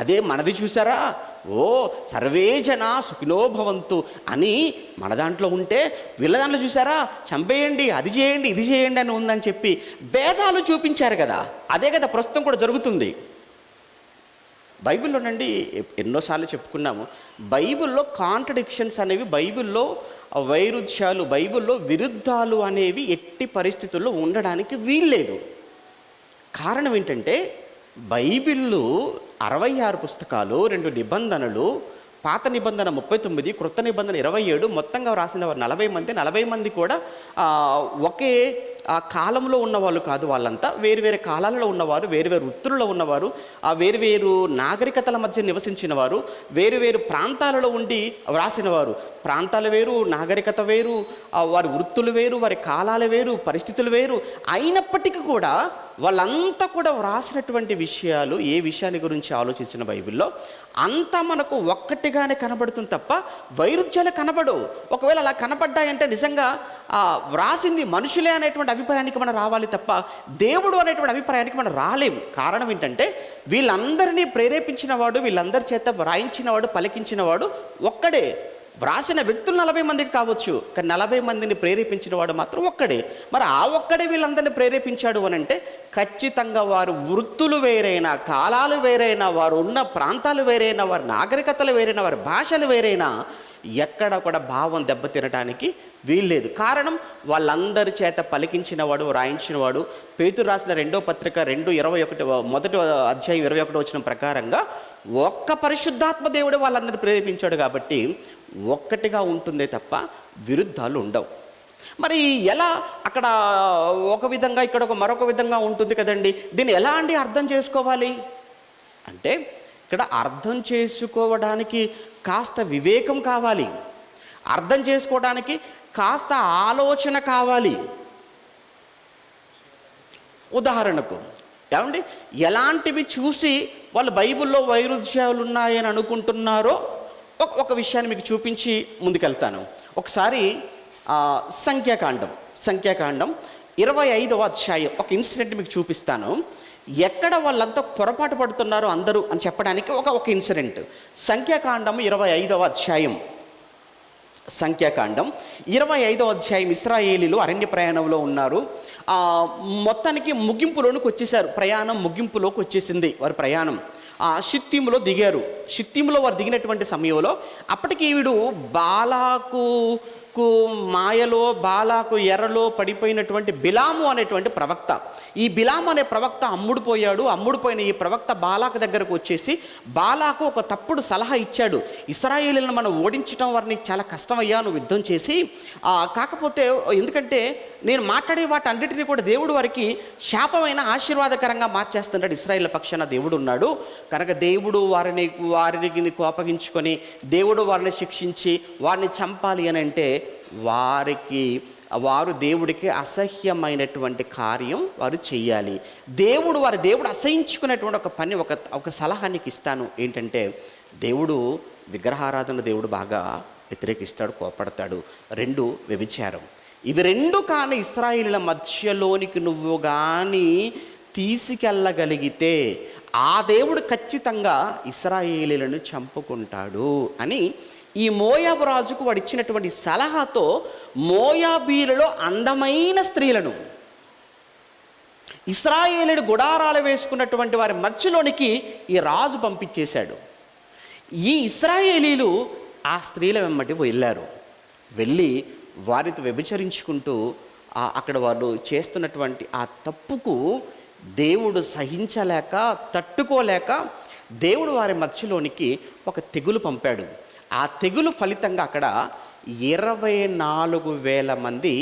అదే మనది చూసారా, ఓ సర్వే జన సుఖినో భవంతు అని మన దాంట్లో ఉంటే, వీళ్ళ దాంట్లో చూసారా చంపేయండి, అది చేయండి, ఇది చేయండి అని ఉందని చెప్పి భేదాలు చూపించారు కదా. అదే కదా ప్రస్తుతం కూడా జరుగుతుంది. బైబిల్లోనండి ఎన్నోసార్లు చెప్పుకున్నాము, బైబిల్లో కాంట్రడిక్షన్స్ అనేవి, బైబిల్లో వైరుధ్యాలు, బైబిల్లో విరుద్ధాలు అనేవి ఎట్టి పరిస్థితుల్లో ఉండడానికి వీల్లేదు. కారణం ఏంటంటే, బైబిల్లో 66 పుస్తకాలు, 2 నిబంధనలు, పాత నిబంధన 39, క్రొత్త నిబంధన 27, మొత్తంగా రాసిన వారు 40 మంది. 40 మంది కూడా ఒకే కాలంలో ఉన్నవాళ్ళు కాదు. వాళ్ళంతా వేరు కాలాలలో ఉన్నవారు, వేరు వృత్తులలో ఉన్నవారు, వేరు నాగరికతల మధ్య నివసించిన వారు, వేరు ప్రాంతాలలో ఉండి వ్రాసినవారు. ప్రాంతాలు వేరు, నాగరికత వేరు, వారి వృత్తులు వేరు, వారి కాలాలు వేరు, పరిస్థితులు వేరు. అయినప్పటికీ కూడా వాళ్ళంతా కూడా వ్రాసినటువంటి విషయాలు, ఏ విషయాన్ని గురించి ఆలోచించిన బైబిల్లో అంతా మనకు ఒక్కటిగానే కనబడుతుంది తప్ప వైరుధ్యాలు కనబడవు. ఒకవేళ అలా కనబడ్డాయంటే నిజంగా వ్రాసింది మనుషులే అనేటువంటి అభిప్రాయానికి మనం రావాలి తప్ప దేవుడు అనేటువంటి అభిప్రాయానికి మనం రాలేము. కారణం ఏంటంటే, వీళ్ళందరినీ ప్రేరేపించిన వాడు, వీళ్ళందరి చేత వ్రాయించినవాడు, పలికించినవాడు ఒక్కడే. వ్రాసిన వ్యక్తులు 40 మందికి కావచ్చు, కానీ 40 మందిని ప్రేరేపించిన వాడు మాత్రం ఒక్కడే. మరి ఆ ఒక్కడే వీళ్ళందరినీ ప్రేరేపించాడు అని అంటే ఖచ్చితంగా వారు వృత్తులు వేరైనా, కాలాలు వేరైనా, వారు ఉన్న ప్రాంతాలు వేరైనా, వారి నాగరికతలు వేరైనా, వారి భాషలు వేరైనా, ఎక్కడ కూడా భావం దెబ్బతినటానికి వీల్లేదు. కారణం, వాళ్ళందరి చేత పలికించినవాడు, రాయించినవాడు. పేతురు రాసిన 2వ పత్రిక 2:21, మొదటి అధ్యాయం 21 వచనం ప్రకారంగా ఒక్క పరిశుద్ధాత్మ దేవుడు వాళ్ళందరినీ ప్రేరేపించాడు కాబట్టి ఒక్కటిగా ఉంటుందే తప్ప విరుద్ధాలు ఉండవు. మరి ఎలా అక్కడ ఒక విధంగా, ఇక్కడ ఒక మరొక విధంగా ఉంటుంది కదండి, దీన్ని ఎలా అండి అర్థం చేసుకోవాలి అంటే, ఇక్కడ అర్థం చేసుకోవడానికి కాస్త వివేకం కావాలి, అర్థం చేసుకోవడానికి కాస్త ఆలోచన కావాలి. ఉదాహరణకు ఏమండి, ఎలాంటివి చూసి వాళ్ళు బైబిల్లో వైరుధ్యాలు ఉన్నాయని అనుకుంటున్నారో ఒక విషయాన్ని మీకు చూపించి ముందుకెళ్తాను. ఒకసారి సంఖ్యాకాండం 25వ అధ్యాయం ఒక ఇన్సిడెంట్ మీకు చూపిస్తాను. ఎక్కడ వాళ్ళంతా పొరపాటు పడుతున్నారో అందరూ అని చెప్పడానికి ఒక ఇన్సిడెంట్. సంఖ్యాకాండం 25వ అధ్యాయం. సంఖ్యాకాండం 25వ అధ్యాయం. ఇశ్రాయేలీలు అరణ్య ప్రయాణంలో ఉన్నారు. మొత్తానికి ముగింపులోనికి వచ్చేసారు. ప్రయాణం ముగింపులోకి వచ్చేసింది వారి ప్రయాణం. షిత్తీములో దిగారు. షిత్తీములో వారు దిగినటువంటి సమయంలో అప్పటికి వీడు బాలాకు మాయలో, బాలాకు ఎర్రలో పడిపోయినటువంటి బిలాము అనేటువంటి ప్రవక్త. ఈ బిలాము అనే ప్రవక్త అమ్ముడుపోయిన ఈ ప్రవక్త బాలాకు దగ్గరకు వచ్చేసి బాలాకు ఒక తప్పుడు సలహా ఇచ్చాడు. ఇశ్రాయేలీలను మనం ఓడించడం వారిని చాలా కష్టమయ్యా, నువ్వు యుద్ధం చేసి, కాకపోతే ఎందుకంటే నేను మాట్లాడే వాటి అన్నిటినీ కూడా దేవుడు వారికి శాపమైన ఆశీర్వాదకరంగా మార్చేస్తున్నాడు. ఇశ్రాయేల్ పక్షాన దేవుడు ఉన్నాడు కనుక దేవుడు వారిని కోపగించుకొని దేవుడు వారిని శిక్షించి వారిని చంపాలి అని అంటే వారు దేవుడికి అసహ్యమైనటువంటి కార్యం వారు చెయ్యాలి. దేవుడు అసహించుకునేటువంటి ఒక పని, ఒక సలహా నీకు ఇస్తాను. ఏంటంటే దేవుడు విగ్రహారాధన దేవుడు బాగా వ్యతిరేకిస్తాడు, కోపడతాడు. 2 వ్యభిచారం. ఇవి 2 కానీ ఇశ్రాయేలీల మధ్యలోనికి నువ్వు కానీ తీసుకెళ్ళగలిగితే ఆ దేవుడు ఖచ్చితంగా ఇశ్రాయేలీలను చంపుకుంటాడు అని ఈ మోయాబు రాజుకు వాడు ఇచ్చినటువంటి సలహాతో మోయాబీలలో అందమైన స్త్రీలను ఇశ్రాయేలీయుడు గుడారాలు వేసుకున్నటువంటి వారి మధ్యలోనికి ఈ రాజు పంపించేశాడు. ఈ ఇశ్రాయేలీలు ఆ స్త్రీల వెంబడి వెళ్ళి వారితో వ్యభిచరించుకుంటూ అక్కడ వాళ్ళు చేస్తున్నటువంటి ఆ తప్పుకు దేవుడు సహించలేక, తట్టుకోలేక దేవుడు వారి మధ్యలోనికి ఒక తెగులు పంపాడు. ఆ తెగులు ఫలితంగా అక్కడ 24,000 మంది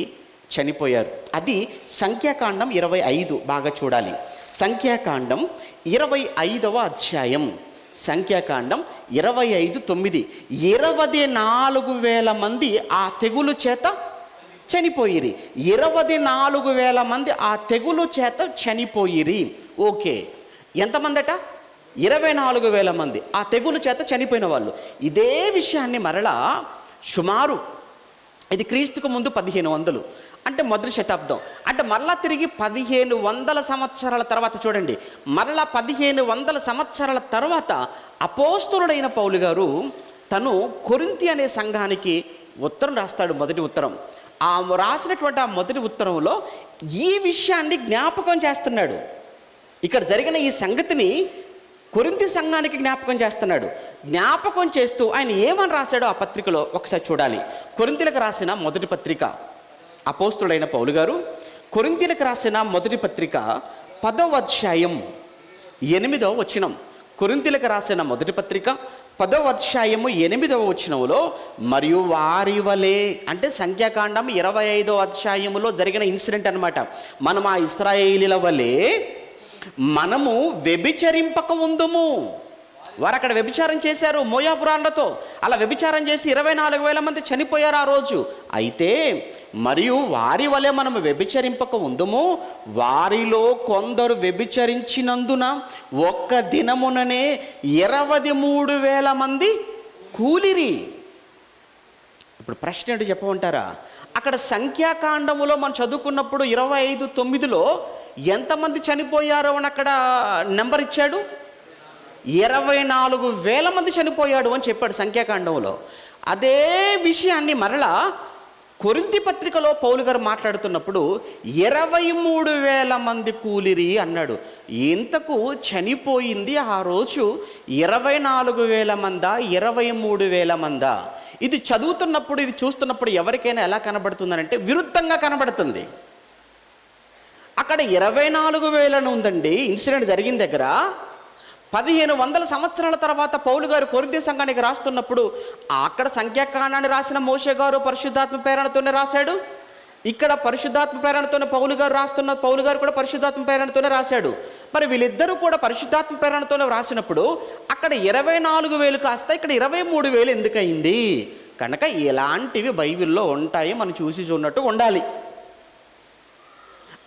చనిపోయారు. అది సంఖ్యాకాండం 25. బాగా చూడాలి. సంఖ్యాకాండం 25వ అధ్యాయం. సంఖ్యాకాండం 25:9. 24,000 మంది ఆ తెగులు చేత చనిపోయిరి. 24,000 మంది ఆ తెగులు చేత చనిపోయిరి. ఓకే, ఎంతమందట? 24,000 మంది ఆ తెగులు చేత చనిపోయిన వాళ్ళు. ఇదే విషయాన్ని మరలా సుమారు ఇది క్రీస్తుకు ముందు 1500 అంటే మొదటి శతాబ్దం, అంటే మరలా తిరిగి 1500 సంవత్సరాల తర్వాత చూడండి, మరలా 1500 సంవత్సరాల తర్వాత అపోస్తలుడైన పౌలు గారు తను కొరింథీ అనే సంఘానికి ఉత్తరం రాస్తాడు. మొదటి ఉత్తరం. ఆ రాసినటువంటి ఆ మొదటి ఉత్తరంలో ఈ విషయాన్ని జ్ఞాపకం చేస్తున్నాడు. ఇక్కడ జరిగిన ఈ సంగతిని కొరింథీ సంఘానికి జ్ఞాపకం చేస్తున్నాడు. జ్ఞాపకం చేస్తూ ఆయన ఏమని రాశాడో ఆ పత్రికలో ఒకసారి చూడాలి. కొరింథీలకు రాసిన మొదటి పత్రిక, అపోస్తలుడైన పౌలు గారు కొరింథీలకు రాసిన మొదటి పత్రిక 10వ అధ్యాయం 8వ వచనం. కొరింథీలకు రాసిన మొదటి పత్రిక 10వ అధ్యాయము 8వ వచనంలో, మరియు వారి వలె, అంటే సంఖ్యాకాండం 25వ అధ్యాయములో జరిగిన ఇన్సిడెంట్ అన్నమాట. మనం ఆ ఇశ్రాయేలీల వలె మనము వ్యభిచరింపక ఉందుము. వారు అక్కడ వ్యభిచారం చేశారు మోయాబురాళ్ళతో. అలా వ్యభిచారం చేసి 24,000 మంది చనిపోయారు ఆ రోజు. అయితే మరియు వారి వలె మనము వ్యభిచరింపక ఉందుము. వారిలో కొందరు వ్యభిచరించినందున ఒక్క దినముననే 23,000 మంది కూలిరి. ఇప్పుడు ప్రశ్న ఏంటో చెప్పమంటారా? అక్కడ సంఖ్యాకాండములో మనం చదువుకున్నప్పుడు 25:9లో ఎంతమంది చనిపోయారో అని అక్కడ నెంబర్ ఇచ్చాడు. 24,000 మంది చనిపోయాడు అని చెప్పాడు సంఖ్యాకాండంలో. అదే విషయాన్ని మరలా కొరింథీ పత్రికలో పౌలు గారు మాట్లాడుతున్నప్పుడు 23,000 మంది కూలిరి అన్నాడు. ఇంతకు చనిపోయింది ఆ రోజు 24,000 మందా 23,000 మందా? ఇది చదువుతున్నప్పుడు, ఇది చూస్తున్నప్పుడు ఎవరికైనా ఎలా కనబడుతుందనంటే విరుద్ధంగా కనబడుతుంది. అక్కడ 24,000 ఉందండి ఇన్సిడెంట్ జరిగిన దగ్గర. 1500 సంవత్సరాల తర్వాత పౌలు గారు కొరింథీ సంఘానికి రాస్తున్నప్పుడు అక్కడ సంఖ్యాకాండాన్ని రాసిన మోషే గారు పరిశుద్ధాత్మ ప్రేరణతోనే రాశాడు. ఇక్కడ పరిశుద్ధాత్మ ప్రేరణతోనే పౌలు గారు కూడా పరిశుద్ధాత్మ ప్రేరణతోనే రాశాడు. మరి వీళ్ళిద్దరూ కూడా పరిశుద్ధాత్మ ప్రేరణతోనే రాసినప్పుడు అక్కడ 24,000 కాస్త ఇక్కడ 23,000 ఎందుకయింది? కనుక ఇలాంటివి బైబిల్లో ఉంటాయి, మనం చూసి చూడనట్టు ఉండాలి.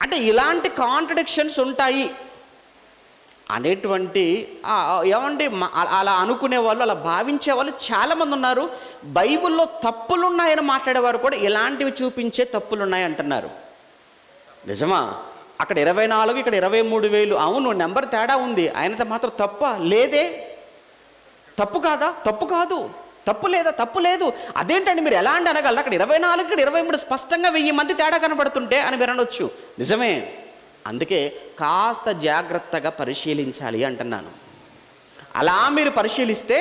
అంటే ఇలాంటి కాంట్రడిక్షన్స్ ఉంటాయి అనేటువంటి ఏమండి అలా అనుకునే వాళ్ళు, అలా భావించే వాళ్ళు చాలామంది ఉన్నారు. బైబిల్లో తప్పులున్నాయని మాట్లాడేవారు కూడా ఇలాంటివి చూపించే తప్పులున్నాయి అంటున్నారు. నిజమా? అక్కడ 24, ఇక్కడ 23,000. అవును, నెంబర్ తేడా ఉంది, ఆయనతో మాత్రం తప్ప లేదే. తప్పు కాదా? తప్పు కాదు. తప్పు లేదా? తప్పు లేదు. అదేంటండి మీరు ఎలా అంటే అనగలరు? అక్కడ 24, ఇక్కడ 23 స్పష్టంగా 1000 మంది తేడా కనబడుతుంటే అని మీరు అనొచ్చు. నిజమే. అందుకే కాస్త జాగ్రత్తగా పరిశీలించాలి అంటున్నాను. అలా మీరు పరిశీలిస్తే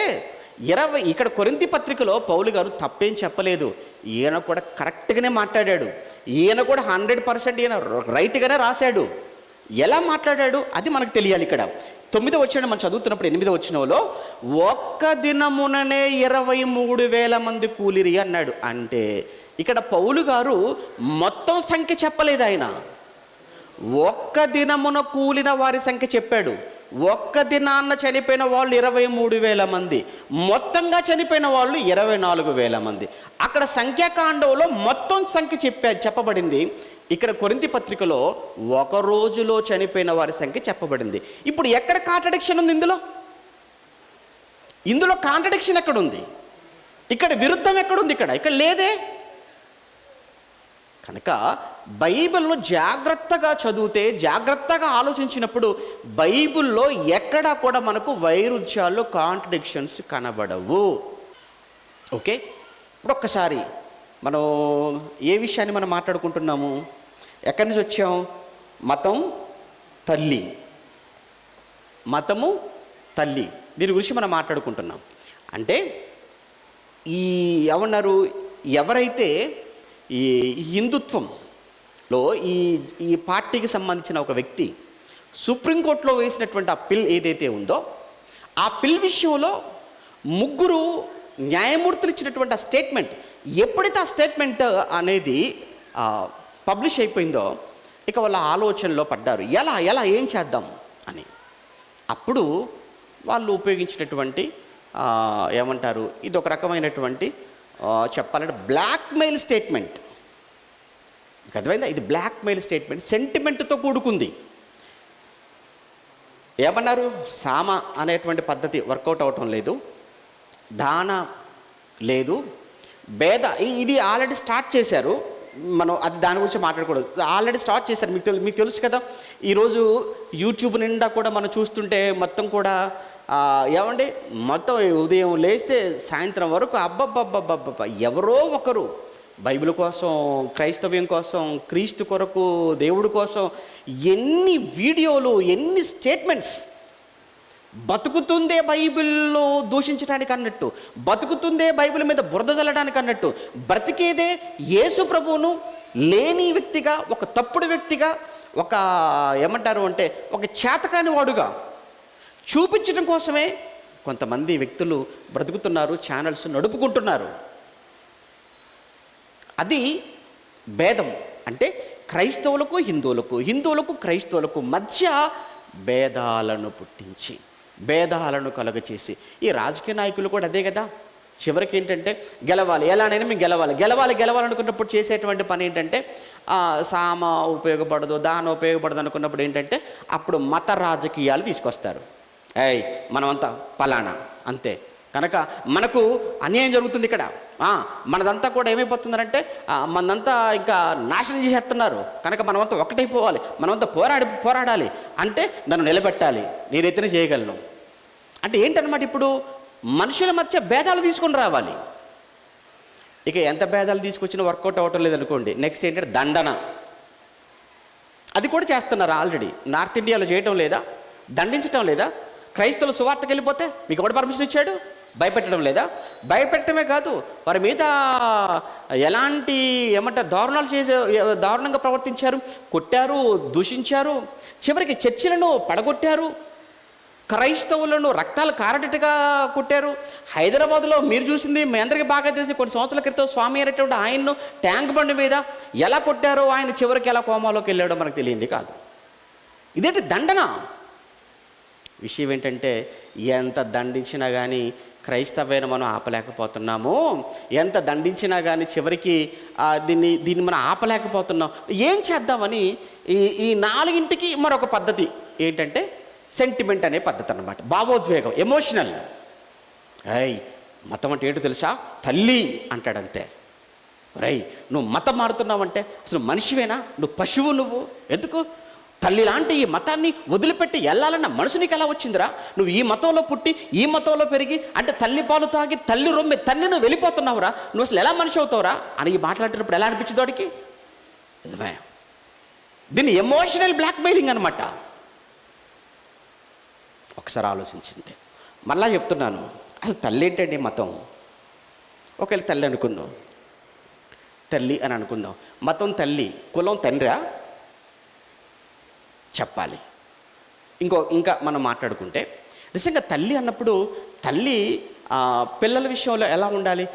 ఇక్కడ కొరింథీ పత్రికలో పౌలు గారు తప్పేం చెప్పలేదు. ఈయన కూడా కరెక్ట్గానే మాట్లాడాడు. ఈయన కూడా 100% ఈయన రైట్గానే రాశాడు. ఎలా మాట్లాడాడు అది మనకు తెలియాలి. ఇక్కడ 9వ వచనం మనం చదువుతున్నప్పుడు 8వ వచనంలో ఒక్క దినముననే 23,000 మంది కూలిరి అన్నాడు. అంటే ఇక్కడ పౌలు గారు మొత్తం సంఖ్య చెప్పలేదు. ఆయన ఒక్క దినమున కూలిన వారి సంఖ్య చెప్పాడు. ఒక్క దినాన్న చనిపోయిన వాళ్ళు 23,000 మంది, మొత్తంగా చనిపోయిన వాళ్ళు 24,000 మంది. అక్కడ సంఖ్యాకాండంలో మొత్తం సంఖ్య చెప్పబడింది. ఇక్కడ కొరింథీ పత్రికలో ఒక రోజులో చనిపోయిన వారి సంఖ్య చెప్పబడింది. ఇప్పుడు ఎక్కడ కాంట్రడిక్షన్ ఉంది? ఇందులో కాంట్రడిక్షన్ ఎక్కడుంది? ఇక్కడ విరుద్ధం ఎక్కడుంది? ఇక్కడ లేదే. కనుక బైబిల్ను జాగ్రత్తగా చదివితే, జాగ్రత్తగా ఆలోచించినప్పుడు బైబిల్లో ఎక్కడా కూడా మనకు వైరుధ్యాలు, కాంట్రడిక్షన్స్ కనబడవు. ఓకే, ఇప్పుడు ఒక్కసారి మనం ఏ విషయాన్ని మనం మాట్లాడుకుంటున్నాము? ఎక్కడి నుంచి వచ్చాం? మతం తల్లి, మతము తల్లి, దీని గురించి మనం మాట్లాడుకుంటున్నాం. అంటే ఏమన్నారు? ఎవరైతే ఈ హిందుత్వంలో ఈ పార్టీకి సంబంధించిన ఒక వ్యక్తి సుప్రీంకోర్టులో వేసినటువంటి ఆ పిల్ ఏదైతే ఉందో, ఆ పిల్ విషయంలో 3 న్యాయమూర్తులు ఇచ్చినటువంటి ఆ స్టేట్మెంట్, ఎప్పుడైతే ఆ స్టేట్మెంట్ అనేది పబ్లిష్ అయిపోయిందో, ఇక వాళ్ళ ఆలోచనలో పడ్డారు, ఎలా ఏం చేద్దాం అని. అప్పుడు వాళ్ళు ఉపయోగించినటువంటి ఏమంటారు, ఇది ఒక రకమైనటువంటి చెప్పాలంటే బ్లాక్మెయిల్ స్టేట్మెంట్. అర్థమైందా? ఇది బ్లాక్మెయిల్ స్టేట్మెంట్, సెంటిమెంట్తో కూడుకుంది. ఏమన్నారు? సామ అనేటువంటి పద్ధతి వర్కౌట్ అవటం లేదు, దాన లేదు, భేద ఇది ఆల్రెడీ స్టార్ట్ చేశారు. మనం అది దాని గురించి మాట్లాడకూడదు, ఆల్రెడీ స్టార్ట్ చేశారు. మీకు తెలుసు కదా, ఈరోజు యూట్యూబ్ నిండా కూడా మనం చూస్తుంటే మొత్తం కూడా ఏమండి, మొత్తం ఉదయం లేస్తే సాయంత్రం వరకు అబ్బబ్బబ్బబ్బబ్బ ఎవరో ఒకరు బైబిల్ కోసం, క్రైస్తవ్యం కోసం, క్రీస్తు కొరకు, దేవుడి కోసం ఎన్ని వీడియోలు, ఎన్ని స్టేట్మెంట్స్. బతుకుతుందే బైబిల్ను దూషించడానికి అన్నట్టు, బతుకుతుందే బైబిల్ మీద బురద చల్లడానికి అన్నట్టు, బ్రతికేదే యేసు ప్రభువును లేని వ్యక్తిగా, ఒక తప్పుడు వ్యక్తిగా, ఒక ఏమంటారు అంటే ఒక చేతకాని వాడుగా చూపించడం కోసమే కొంతమంది వ్యక్తులు బ్రతుకుతున్నారు, ఛానల్స్ నడుపుకుంటున్నారు. అది భేదం. అంటే క్రైస్తవులకు హిందువులకు, హిందువులకు క్రైస్తవులకు మధ్య భేదాలను పుట్టించి, భేదాలను కలుగచేసి, ఈ రాజకీయ నాయకులు కూడా అదే కదా. చివరికి ఏంటంటే గెలవాలి, ఎలానైనా మేము గెలవాలనుకున్నప్పుడు చేసేటువంటి పని ఏంటంటే సామ ఉపయోగపడదు, దాన ఉపయోగపడదు అనుకున్నప్పుడు ఏంటంటే అప్పుడు మత రాజకీయాలు తీసుకొస్తారు. మనమంతా పలానా అంతే. కనుక మనకు అన్యాయం జరుగుతుంది ఇక్కడ, మనదంతా కూడా ఏమైపోతుందంటే మనంతా ఇంకా నాశనం చేసేస్తున్నారు. కనుక మనమంతా ఒకటైపోవాలి, మనమంతా పోరాడాలి అంటే నన్ను నిలబెట్టాలి, నేనైతేనే చేయగలను అంటే ఏంటన్నమాట. ఇప్పుడు మనుషుల మధ్య భేదాలు తీసుకొని రావాలి. ఇక ఎంత భేదాలు తీసుకొచ్చినా వర్కౌట్ అవ్వటం లేదనుకోండి, నెక్స్ట్ ఏంటంటే దండన. అది కూడా చేస్తున్నారు ఆల్రెడీ. నార్త్ ఇండియాలో చేయటం లేదా? దండించటం లేదా? క్రైస్తవులు సువార్తకి వెళ్ళిపోతే మీకు ఎవడు పర్మిషన్ ఇచ్చాడు? భయపెట్టడం లేదా? భయపెట్టడమే కాదు, వారి మీద ఎలాంటి దారుణంగా ప్రవర్తించారు, కొట్టారు, దూషించారు, చివరికి చర్చిలను పడగొట్టారు, క్రైస్తవులను రక్తాలు కారటట్టుగా కొట్టారు. హైదరాబాద్లో మీరు చూసింది మీ అందరికీ బాగా తెలిసి, కొన్ని సంవత్సరాల క్రితం స్వామి అనేటువంటి ఆయన్ను ట్యాంక్ బండి మీద ఎలా కొట్టారో, ఆయన చివరికి ఎలా కోమాలోకి వెళ్ళాడో మనకు తెలియంది కాదు. ఇదేంటి దండన? విషయం ఏంటంటే ఎంత దండించినా కానీ క్రైస్తవ్యాన్ని మనం ఆపలేకపోతున్నాము, ఎంత దండించినా కానీ చివరికి దీన్ని మనం ఆపలేకపోతున్నాం. ఏం చేద్దామని ఈ 4ంటికి మరొక పద్ధతి ఏంటంటే సెంటిమెంట్ అనే పద్ధతి అన్నమాట, భావోద్వేగం, ఎమోషనల్. మతం అంటే ఏంటో తెలుసా? తల్లి అంటాడంతే. నువ్వు మతం మారుతున్నావంటే అసలు మనిషివేనా? నువ్వు పశువు, నువ్వు ఎందుకు? తల్లి లాంటి ఈ మతాన్ని వదిలిపెట్టి వెళ్ళాలన్న మనసు నీకు ఎలా వచ్చిందిరా? నువ్వు ఈ మతంలో పుట్టి ఈ మతంలో పెరిగి అంటే తల్లి పాలు తాగి తల్లి రొమ్మె తల్లి నువ్వు వెళ్ళిపోతున్నావురా, నువ్వు అసలు ఎలా మనిషి అవుతావురా అని మాట్లాడేటప్పుడు ఎలా అనిపించింది వాడికి? నిజమే, దీన్ని ఎమోషనల్ బ్లాక్మెయిలింగ్ అనమాట. ఒకసారి ఆలోచించండి. మళ్ళా చెప్తున్నాను, అసలు తల్లి ఏంటండి మతం? ఒకవేళ తల్లి అనుకుందాం, తల్లి అని అనుకుందాం, మతం తల్లి, కులం తండ్రా? చెప్పాలి. ఇంకా మనం మాట్లాడుకుంటే నిజంగా తల్లి అన్నప్పుడు తల్లి పిల్లల విషయంలో ఎలా ఉండాలి?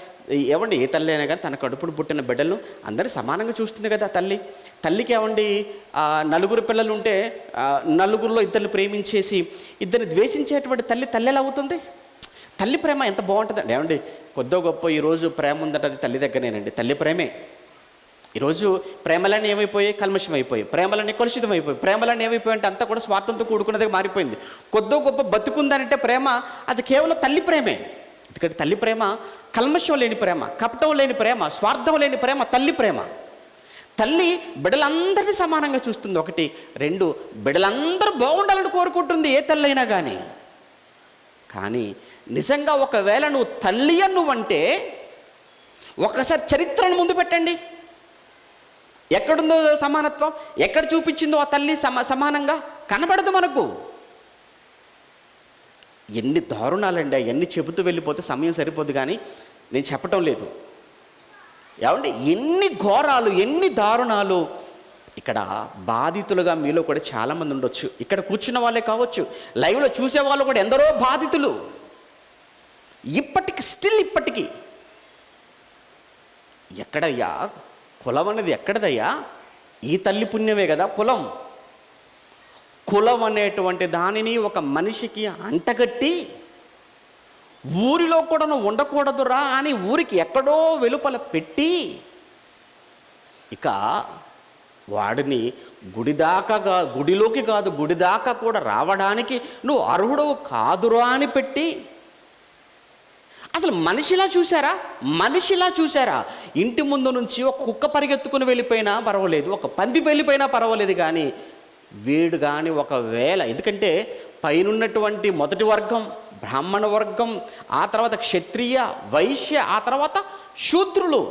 ఏమండి, ఏ తల్లి అయినా కానీ తన కడుపును పుట్టిన బిడ్డలను అందరూ సమానంగా చూస్తుంది కదా తల్లి. తల్లికి ఏమండి నలుగురు పిల్లలు ఉంటే నలుగురిలో ఇద్దరిని ప్రేమించేసి ఇద్దరిని ద్వేషించేటువంటి తల్లి ఎలా అవుతుంది? తల్లి ప్రేమ ఎంత బాగుంటుందండి. ఏమండి, కొద్దో గొప్ప ఈరోజు ప్రేమ ఉందంటే అది తల్లి దగ్గరనేనండి. తల్లి ప్రేమే. ఈరోజు ప్రేమలన్నీ ఏమైపోయాయి? కల్మషం అయిపోయి, ప్రేమలన్నీ కలుషితం అయిపోయి, ప్రేమలన్నీ ఏమైపోయి అంటే అంతా కూడా స్వార్థంతో కూడుకున్నదే మారిపోయింది. కొద్దో గొప్ప బతుకుందనంటే ప్రేమ అది కేవలం తల్లి ప్రేమే. ఎందుకంటే తల్లి ప్రేమ కల్మషం లేని ప్రేమ, కపటం లేని ప్రేమ, స్వార్థం లేని ప్రేమ తల్లి ప్రేమ. తల్లి బిడ్డలందరినీ సమానంగా చూస్తుంది. 1, 2 బిడ్డలందరూ బాగుండాలని కోరుకుంటుంది ఏ తల్లి అయినా కానీ నిజంగా ఒకవేళ నువ్వు తల్లి నువ్వంటే ఒకసారి చరిత్రను ముందు పెట్టండి. ఎక్కడుందో సమానత్వం? ఎక్కడ చూపించిందో ఆ తల్లి సమానంగా కనబడదు మనకు. ఎన్ని దారుణాలండి, అవన్నీ చెబుతూ వెళ్ళిపోతే సమయం సరిపోదు, కానీ నేను చెప్పటం లేదు. ఏమంటే ఎన్ని ఘోరాలు, ఎన్ని దారుణాలు. ఇక్కడ బాధితులుగా మీలో కూడా చాలామంది ఉండొచ్చు. ఇక్కడ కూర్చున్న వాళ్ళే కావచ్చు, లైవ్లో చూసే వాళ్ళు కూడా ఎందరో బాధితులు. ఇప్పటికి ఎక్కడయ్యా కులం అనేది? ఎక్కడదయ్యా? ఈ తల్లి పుణ్యమే కదా కులం. కులం అనేటువంటి దానిని ఒక మనిషికి అంటగట్టి ఊరిలో కూడా నువ్వు ఉండకూడదురా అని ఊరికి ఎక్కడో వెలుపల పెట్టి ఇక వాడిని గుడిలోకి కాదు గుడిదాకా కూడా రావడానికి నువ్వు అర్హుడవు కాదురా అని పెట్టి అసలు మనిషిలా చూసారా? ఇంటి ముందు నుంచి ఒక కుక్క పరిగెత్తుకుని వెళ్ళిపోయినా పర్వాలేదు, ఒక పంది వెళ్ళిపోయినా పర్వాలేదు, కానీ వీడు కానీ ఒకవేళ, ఎందుకంటే పైనున్నటువంటి మొదటి వర్గం బ్రాహ్మణ వర్గం, ఆ తర్వాత క్షత్రియ, వైశ్య, ఆ తర్వాత శూద్రులు,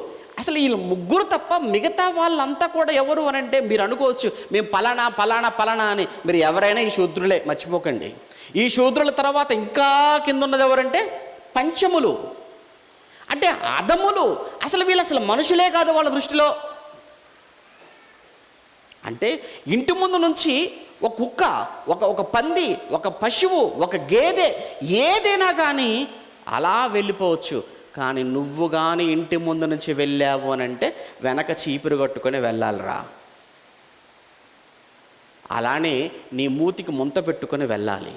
అసలు వీళ్ళు ముగ్గురు తప్ప మిగతా వాళ్ళంతా కూడా ఎవరు అని అంటే మీరు అనుకోవచ్చు మేము పలానా అని. మీరు ఎవరైనా ఈ శూద్రులే, మర్చిపోకండి. ఈ శూద్రుల తర్వాత ఇంకా కింద ఉన్నది ఎవరంటే పంచములు, అంటే అధములు. అసలు వీళ్ళు మనుషులే కాదు వాళ్ళ దృష్టిలో. అంటే ఇంటి ముందు నుంచి ఒక కుక్క, ఒక పంది, ఒక పశువు, ఒక గేదె, ఏదైనా కానీ అలా వెళ్ళిపోవచ్చు. కానీ నువ్వు కానీ ఇంటి ముందు నుంచి వెళ్ళావు అని అంటే వెనక చీపురు కట్టుకొని వెళ్ళాలిరా. అలానే నీ మూతికి ముంత పెట్టుకొని వెళ్ళాలి.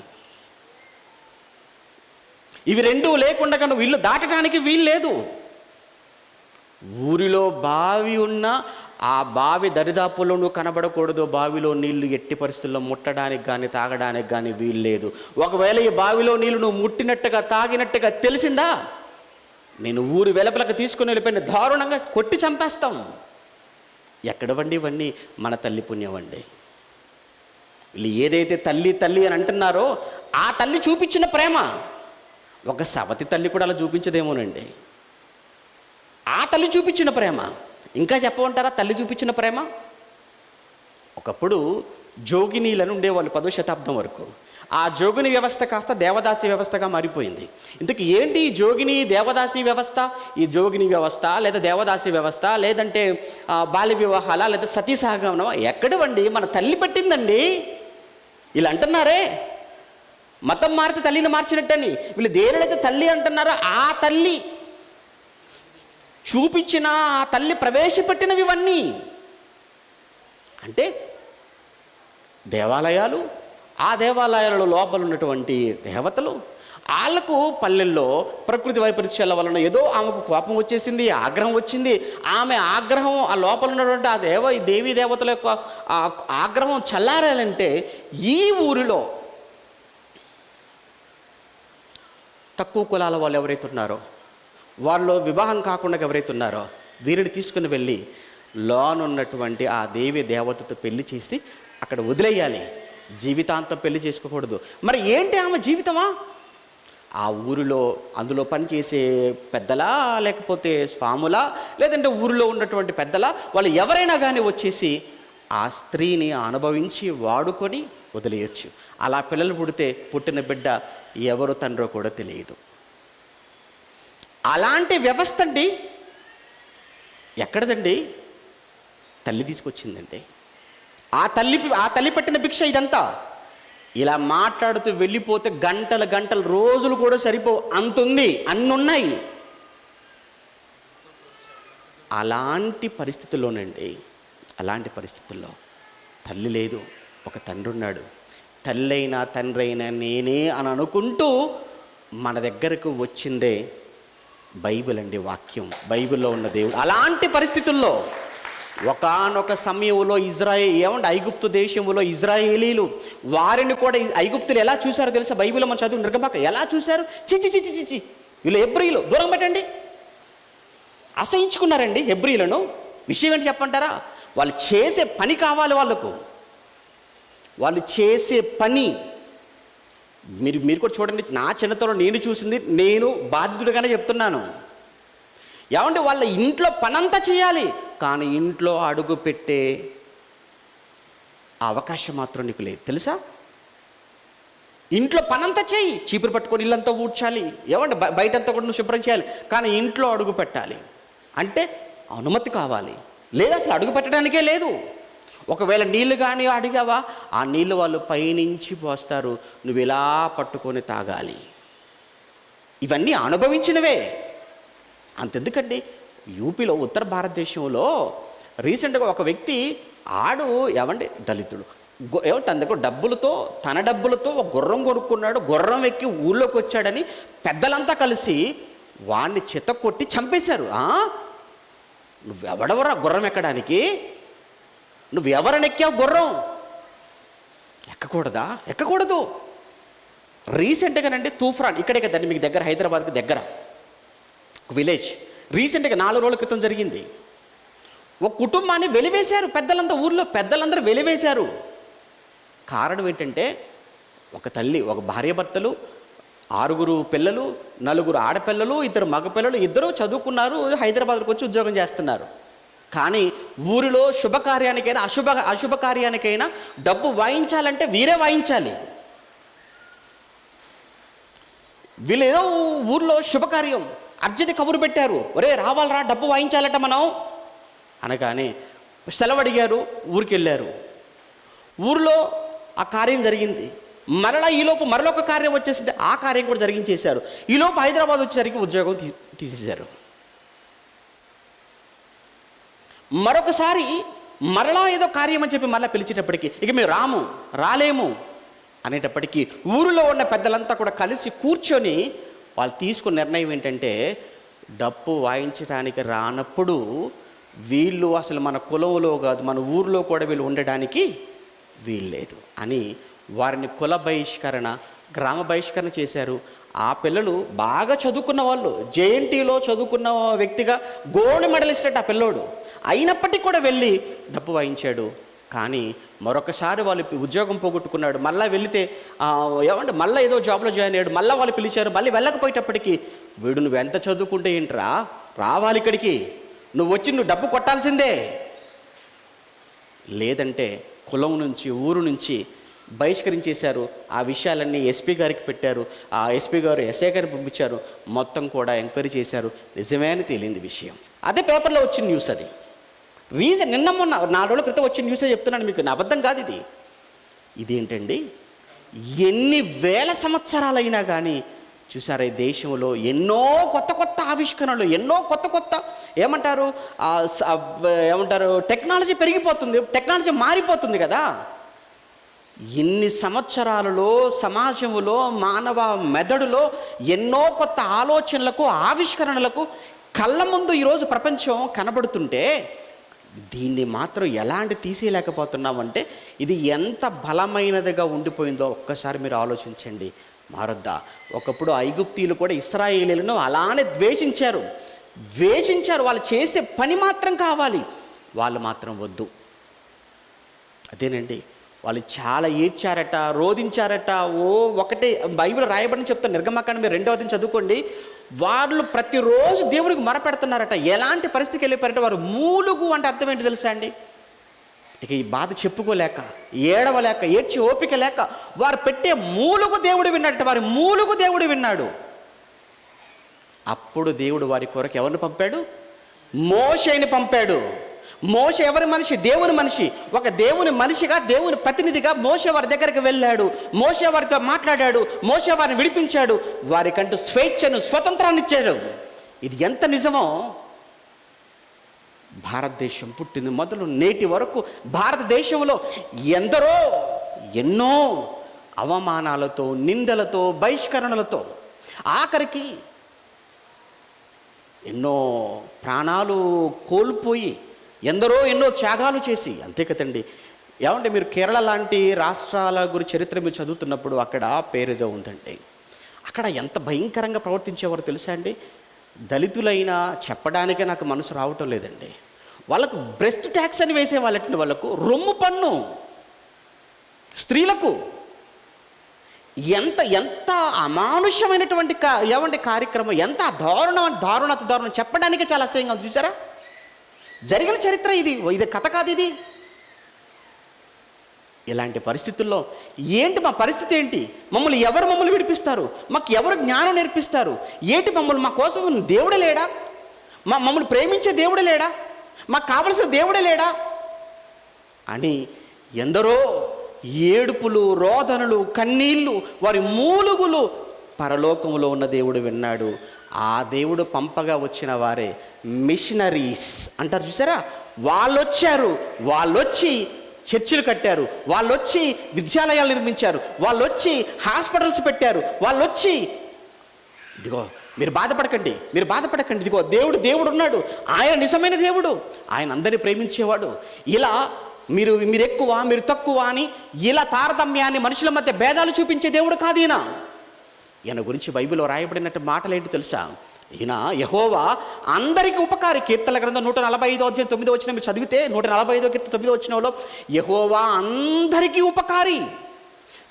ఇవి రెండూ లేకుండా నువ్వు ఇల్లు దాటడానికి వీలు లేదు. ఊరిలో బావి ఉన్నా ఆ బావి దరిదాపుల్లో నువ్వు కనబడకూడదు. బావిలో నీళ్లు ఎట్టి పరిస్థితుల్లో ముట్టడానికి కానీ తాగడానికి కానీ వీలు లేదు. ఒకవేళ ఈ బావిలో నీళ్లు నువ్వు ముట్టినట్టుగా తాగినట్టుగా తెలిసిందా, నేను ఊరి వెలుపలకు తీసుకుని వెళ్ళిపోయిన దారుణంగా కొట్టి చంపేస్తాం. ఎక్కడవండి ఇవన్నీ? మన తల్లి పుణ్యమండి. వీళ్ళు ఏదైతే తల్లి అని అంటున్నారో ఆ తల్లి చూపించిన ప్రేమ ఒక సవతి తల్లి కూడా అలా చూపించదేమోనండి. ఆ తల్లి చూపించిన ప్రేమ ఇంకా చెప్పమంటారా? తల్లి చూపించిన ప్రేమ. ఒకప్పుడు జోగినీలను ఉండేవాళ్ళు 10వ శతాబ్దం వరకు. ఆ జోగిని వ్యవస్థ కాస్త దేవదాసి వ్యవస్థగా మారిపోయింది. ఇంతకు ఏంటి ఈ జోగిని దేవదాసి వ్యవస్థ? ఈ జోగిని వ్యవస్థ లేదా దేవదాసి వ్యవస్థ, లేదంటే బాల్య వివాహాల, లేదా సతీ సహగమనం ఎక్కడవండి? మన తల్లి పెట్టిందండి. ఇలా అంటున్నారే మతం మారితే తల్లిని మార్చినట్టని. వీళ్ళు దేనినైతే తల్లి అంటున్నారో ఆ తల్లి చూపించిన, ఆ తల్లి ప్రవేశపెట్టినవి ఇవన్నీ. అంటే దేవాలయాలు, ఆ దేవాలయాలలో లోపల ఉన్నటువంటి దేవతలు, వాళ్ళకు పల్లెల్లో ప్రకృతి వైపరీత్యాల వలన ఏదో ఆమెకు కోపం వచ్చేసింది, ఆగ్రహం వచ్చింది. ఆమె ఆగ్రహం, ఆ లోపల ఉన్నటువంటి ఆ దేవీ దేవతల యొక్క ఆగ్రహం చల్లారాలంటే ఈ ఊరిలో తక్కువ కులాల వాళ్ళు ఎవరైతే ఉన్నారో, వాళ్ళు వివాహం కాకుండా ఎవరైతే ఉన్నారో వీరిని తీసుకుని వెళ్ళి లోనున్నటువంటి ఆ దేవి దేవతతో పెళ్లి చేసి అక్కడ వదిలేయాలి, జీవితాంతం పెళ్లి చేసుకోకూడదు. మరి ఏంటి ఆమె జీవితమా? ఆ ఊరిలో అందులో పనిచేసే పెద్దలా, లేకపోతే స్వాములా, లేదంటే ఊరిలో ఉన్నటువంటి పెద్దలా, వాళ్ళు ఎవరైనా కానీ వచ్చేసి ఆ స్త్రీని అనుభవించి వాడుకొని వదిలేయచ్చు. అలా పిల్లలు పుట్టిన బిడ్డ ఎవరు తండ్రో కూడా తెలియదు. అలాంటి వ్యవస్థ అండి ఎక్కడదండి? తల్లి తీసుకొచ్చిందండి. ఆ తల్లి పెట్టిన భిక్ష ఇదంతా. ఇలా మాట్లాడుతూ వెళ్ళిపోతే గంటలు రోజులు కూడా సరిపోవు, అంతుంది, అన్నున్నాయి. అలాంటి పరిస్థితుల్లో తల్లి లేదు, ఒక తండ్రి ఉన్నాడు. తల్లి అయినా తండ్రి అయినా నేనే అని అనుకుంటూ మన దగ్గరకు వచ్చిందే బైబిల్ అండి, వాక్యం, బైబిల్లో ఉన్న దేవుడు. అలాంటి పరిస్థితుల్లో ఒకానొక సమయంలో ఐగుప్తు దేశంలో ఇజ్రాయేలీలు వారిని కూడా ఐగుప్తులు ఎలా చూశారో తెలుసా? బైబిల్లో మనం చదువు నిర్గమాక ఎలా చూశారు? చిచి వీళ్ళు హెబ్రీలు, దూరం పెట్టండి. అసహించుకున్నారండి హెబ్రీలను. విషయం ఏంటి చెప్పంటారా? వాళ్ళు చేసే పని కావాలి వాళ్ళకు. వాళ్ళు చేసే పని మీరు కూడా చూడండి. నా చిన్నతనంలో నేను చూసింది, నేను బాధితుడిగానే చెప్తున్నాను. ఏమంటే వాళ్ళ ఇంట్లో పనంతా చేయాలి, కానీ ఇంట్లో అడుగు పెట్టే అవకాశం మాత్రం నీకు లేదు, తెలుసా? ఇంట్లో పనంతా చేయి, చీపురు పట్టుకొని ఇల్లంతా ఊడ్చాలి, ఏమంటే బయటంతా కూడా నువ్వు శుభ్రం చేయాలి, కానీ ఇంట్లో అడుగు పెట్టాలి అంటే అనుమతి కావాలి, లేదా అసలు అడుగు పెట్టడానికే లేదు. ఒకవేళ నీళ్ళు కానీ అడిగావా, ఆ నీళ్ళు వాళ్ళు పైనుంచి పోస్తారు, నువ్వు ఇలా పట్టుకొని తాగాలి. ఇవన్నీ అనుభవించినవే. అంతెందుకండి, యూపీలో, ఉత్తర భారతదేశంలో రీసెంట్గా ఒక వ్యక్తి దళితుడు తన దగ్గర తన డబ్బులతో ఒక గుర్రం కొనుక్కున్నాడు. గుర్రం ఎక్కి ఊళ్ళోకి వచ్చాడని పెద్దలంతా కలిసి వాడిని చితక్కొట్టి చంపేశారు. నువ్వెవడవరా గుర్రం ఎక్కడానికి? నువ్వెవరనెక్కావు గుర్రం? ఎక్కకూడదు. రీసెంట్గానండి తూఫాన్, ఇక్కడే కదండి మీకు దగ్గర, హైదరాబాద్కి దగ్గర ఒక విలేజ్. రీసెంట్గా 4 రోజుల క్రితం జరిగింది. ఒక కుటుంబాన్ని వెలివేశారు ఊర్లో పెద్దలందరూ వెలివేశారు. కారణం ఏంటంటే ఒక తల్లి, ఒక భార్యాభర్తలు, 6 పిల్లలు, 4 ఆడపిల్లలు, 2 మగపిల్లలు, ఇద్దరు చదువుకున్నారు, హైదరాబాద్కి వచ్చి ఉద్యోగం చేస్తున్నారు. కానీ ఊరిలో శుభకార్యానికైనా అశుభకార్యానికైనా డబ్బు వాయించాలంటే వీరే వాయించాలి. వీళ్ళేదో ఊర్లో శుభకార్యం అర్జెంట్ కబురు పెట్టారు, ఒరే రావాలరా డబ్బు వాయించాలట మనం అనగానే సెలవు అడిగారు, ఊరికి వెళ్ళారు. ఊరిలో ఆ కార్యం జరిగింది. ఈలోపు మరొక కార్యం వచ్చేసింది, ఆ కార్యం కూడా జరిగించేశారు. ఈలోపు హైదరాబాద్ వచ్చేసరికి ఉద్యోగం తీసేశారు. మరొకసారి మరలా ఏదో కార్యం అని చెప్పి మళ్ళీ పిలిచేటప్పటికి ఇక మేము రాలేము అనేటప్పటికీ ఊరిలో ఉన్న పెద్దలంతా కూడా కలిసి కూర్చొని వాళ్ళు తీసుకున్న నిర్ణయం ఏంటంటే, డప్పు వాయించడానికి రానప్పుడు వీళ్ళు అసలు మన కులంలో కాదు, మన ఊరిలో కూడా వీళ్ళు ఉండడానికి వీల్లేదు అని వారిని కుల బహిష్కరణ, గ్రామ బహిష్కరణ చేశారు. ఆ పిల్లలు బాగా చదువుకున్న వాళ్ళు, జేఎన్టీలో చదువుకున్న వ్యక్తిగా గోల్డ్ మెడలిస్ట్ ఆ పిల్లోడు, అయినప్పటికీ కూడా వెళ్ళి డప్పు వాయించాడు. కానీ మరొకసారి వాళ్ళు ఉద్యోగం పోగొట్టుకున్నాడు. మళ్ళీ వెళితే మళ్ళీ ఏదో జాబ్లో జాయిన్ అయ్యాడు. మళ్ళీ వాళ్ళు పిలిచారు, మళ్ళీ వెళ్ళకపోయేటప్పటికి వీడు నువ్వు ఎంత చదువుకుంటే ఏంట్రా, రావాలి ఇక్కడికి, నువ్వు డబ్బు కొట్టాల్సిందే, లేదంటే కులం నుంచి ఊరు నుంచి బహిష్కరించేశారు. ఆ విషయాలన్నీ ఎస్పీ గారికి పెట్టారు. ఆ ఎస్పీ గారు ఎస్ఐ గారిని పంపించారు. మొత్తం కూడా ఎంక్వైరీ చేశారు. నిజమే అని తేలింది విషయం. అదే పేపర్లో వచ్చిన న్యూస్. అది నిన్న మొన్న 4 రోజుల క్రితం వచ్చిన న్యూసే చెప్తున్నాను మీకు, నా అబద్ధం కాదు ఇది. ఇదేంటండి, ఎన్ని వేల సంవత్సరాలైనా కానీ చూసారా ఈ దేశంలో ఎన్నో కొత్త ఆవిష్కరణలు, ఎన్నో కొత్త ఏమంటారు టెక్నాలజీ పెరిగిపోతుంది, టెక్నాలజీ మారిపోతుంది కదా. ఇన్ని సంవత్సరాలలో సమాజంలో మానవ మెదడులో ఎన్నో కొత్త ఆలోచనలకు, ఆవిష్కరణలకు కళ్ళ ముందు ఈరోజు ప్రపంచం కనబడుతుంటే దీన్ని మాత్రం ఎలాంటి తీసేయలేకపోతున్నామంటే ఇది ఎంత బలమైనదిగా ఉండిపోయిందో ఒక్కసారి మీరు ఆలోచించండి. మారొద్దా? ఒకప్పుడు ఐగుప్తీయులు కూడా ఇశ్రాయేలీయులను అలానే ద్వేషించారు. వాళ్ళు చేసే పని మాత్రం కావాలి, వాళ్ళు మాత్రం వద్దు. అదేనండి వాళ్ళు చాలా ఏడ్చారట, రోధించారట. ఒకటే బైబిల్ రాయబడిన చెప్తాను, నిర్గమకాండం మీరు 2వ అధ్యాయం చదువుకోండి. వాళ్ళు ప్రతిరోజు దేవుడికి మొరపెడుతున్నారట. ఎలాంటి పరిస్థితికి వెళ్ళిపోయారంటే వారు మూలుగు అంటే అర్థం ఏంటి తెలుసా అండి? ఇక ఈ బాధ చెప్పుకోలేక, ఏడవలేక, ఏడ్చి ఓపిక లేక వారు పెట్టే మూలుగు దేవుడు విన్నాడట. వారి మూలుగు దేవుడు విన్నాడు. అప్పుడు దేవుడు వారి కొరకు ఎవరిని పంపాడు? మోషేని పంపాడు. మోషే ఎవరి మనిషి? దేవుని మనిషి. ఒక దేవుని మనిషిగా, దేవుని ప్రతినిధిగా మోషే వారి దగ్గరికి వెళ్ళాడు. మోషే వారితో మాట్లాడాడు. మోషే వారిని విడిపించాడు. వారికంటూ స్వేచ్ఛను, స్వతంత్రాన్ని ఇచ్చాడు. ఇది ఎంత నిజమో భారతదేశం పుట్టింది మొదలు నేటి వరకు భారతదేశంలో ఎన్నో అవమానాలతో, నిందలతో, బహిష్కరణలతో, ఆఖరికి ఎన్నో ప్రాణాలు కోల్పోయి ఎన్నో త్యాగాలు చేసి, అంతే కదండి. ఏమంటే మీరు కేరళ లాంటి రాష్ట్రాల గురించి చరిత్ర మీరు చదువుతున్నప్పుడు అక్కడ పేరుగా ఉందండి. అక్కడ ఎంత భయంకరంగా ప్రవర్తించేవారు తెలుసా అండి? దళితులైనా చెప్పడానికే నాకు మనసు రావటం లేదండి. వాళ్ళకు బ్రెస్ట్ ట్యాక్స్ అని వేసేవాళ్ళంటే, వాళ్ళకు రొమ్ము పన్ను, స్త్రీలకు ఎంత అమానుషమైనటువంటి కార్యక్రమం, ఎంత దారుణం చెప్పడానికే చాలా అసహ్యంగా ఉంది. చూసారా? జరిగిన చరిత్ర ఇది కథ కాదు ఇది. ఇలాంటి పరిస్థితుల్లో ఏంటి మా పరిస్థితి? ఏంటి? మమ్మల్ని విడిపిస్తారు? మాకు ఎవరు జ్ఞానం నేర్పిస్తారు? ఏంటి మా కోసం దేవుడే లేడా? మమ్మల్ని ప్రేమించే దేవుడే లేడా? మాకు కావలసిన దేవుడే లేడా అని ఎందరో ఏడుపులు, రోదనలు, కన్నీళ్ళు, వారి మూలుగులు పరలోకంలో ఉన్న దేవుడు విన్నాడు. ఆ దేవుడు పంపగా వచ్చిన వారే మిషనరీస్ అంటారు. చూసారా? వాళ్ళొచ్చి చర్చిలు కట్టారు, వాళ్ళొచ్చి విద్యాలయాలు నిర్మించారు, వాళ్ళొచ్చి హాస్పిటల్స్ పెట్టారు, వాళ్ళొచ్చి ఇదిగో మీరు బాధపడకండి, ఇదిగో దేవుడు ఉన్నాడు, ఆయన నిజమైన దేవుడు, ఆయన అందరినీ ప్రేమించేవాడు. ఇలా మీరు ఎక్కువ, మీరు తక్కువ అని ఇలా తారతమ్యాన్ని, మనుషుల మధ్య భేదాలు చూపించే దేవుడు కాదు ఈయన గురించి బైబిల్లో రాయబడినట్టు మాటలు ఏంటి తెలుసా? ఈయన యెహోవా అందరికీ ఉపకారి. కీర్తనల గ్రంథం 145వ అధ్యాయం 9వ వచనం మీరు చదివితే 145వ కీర్తన 9వ వచనంలో యెహోవా అందరికీ ఉపకారి.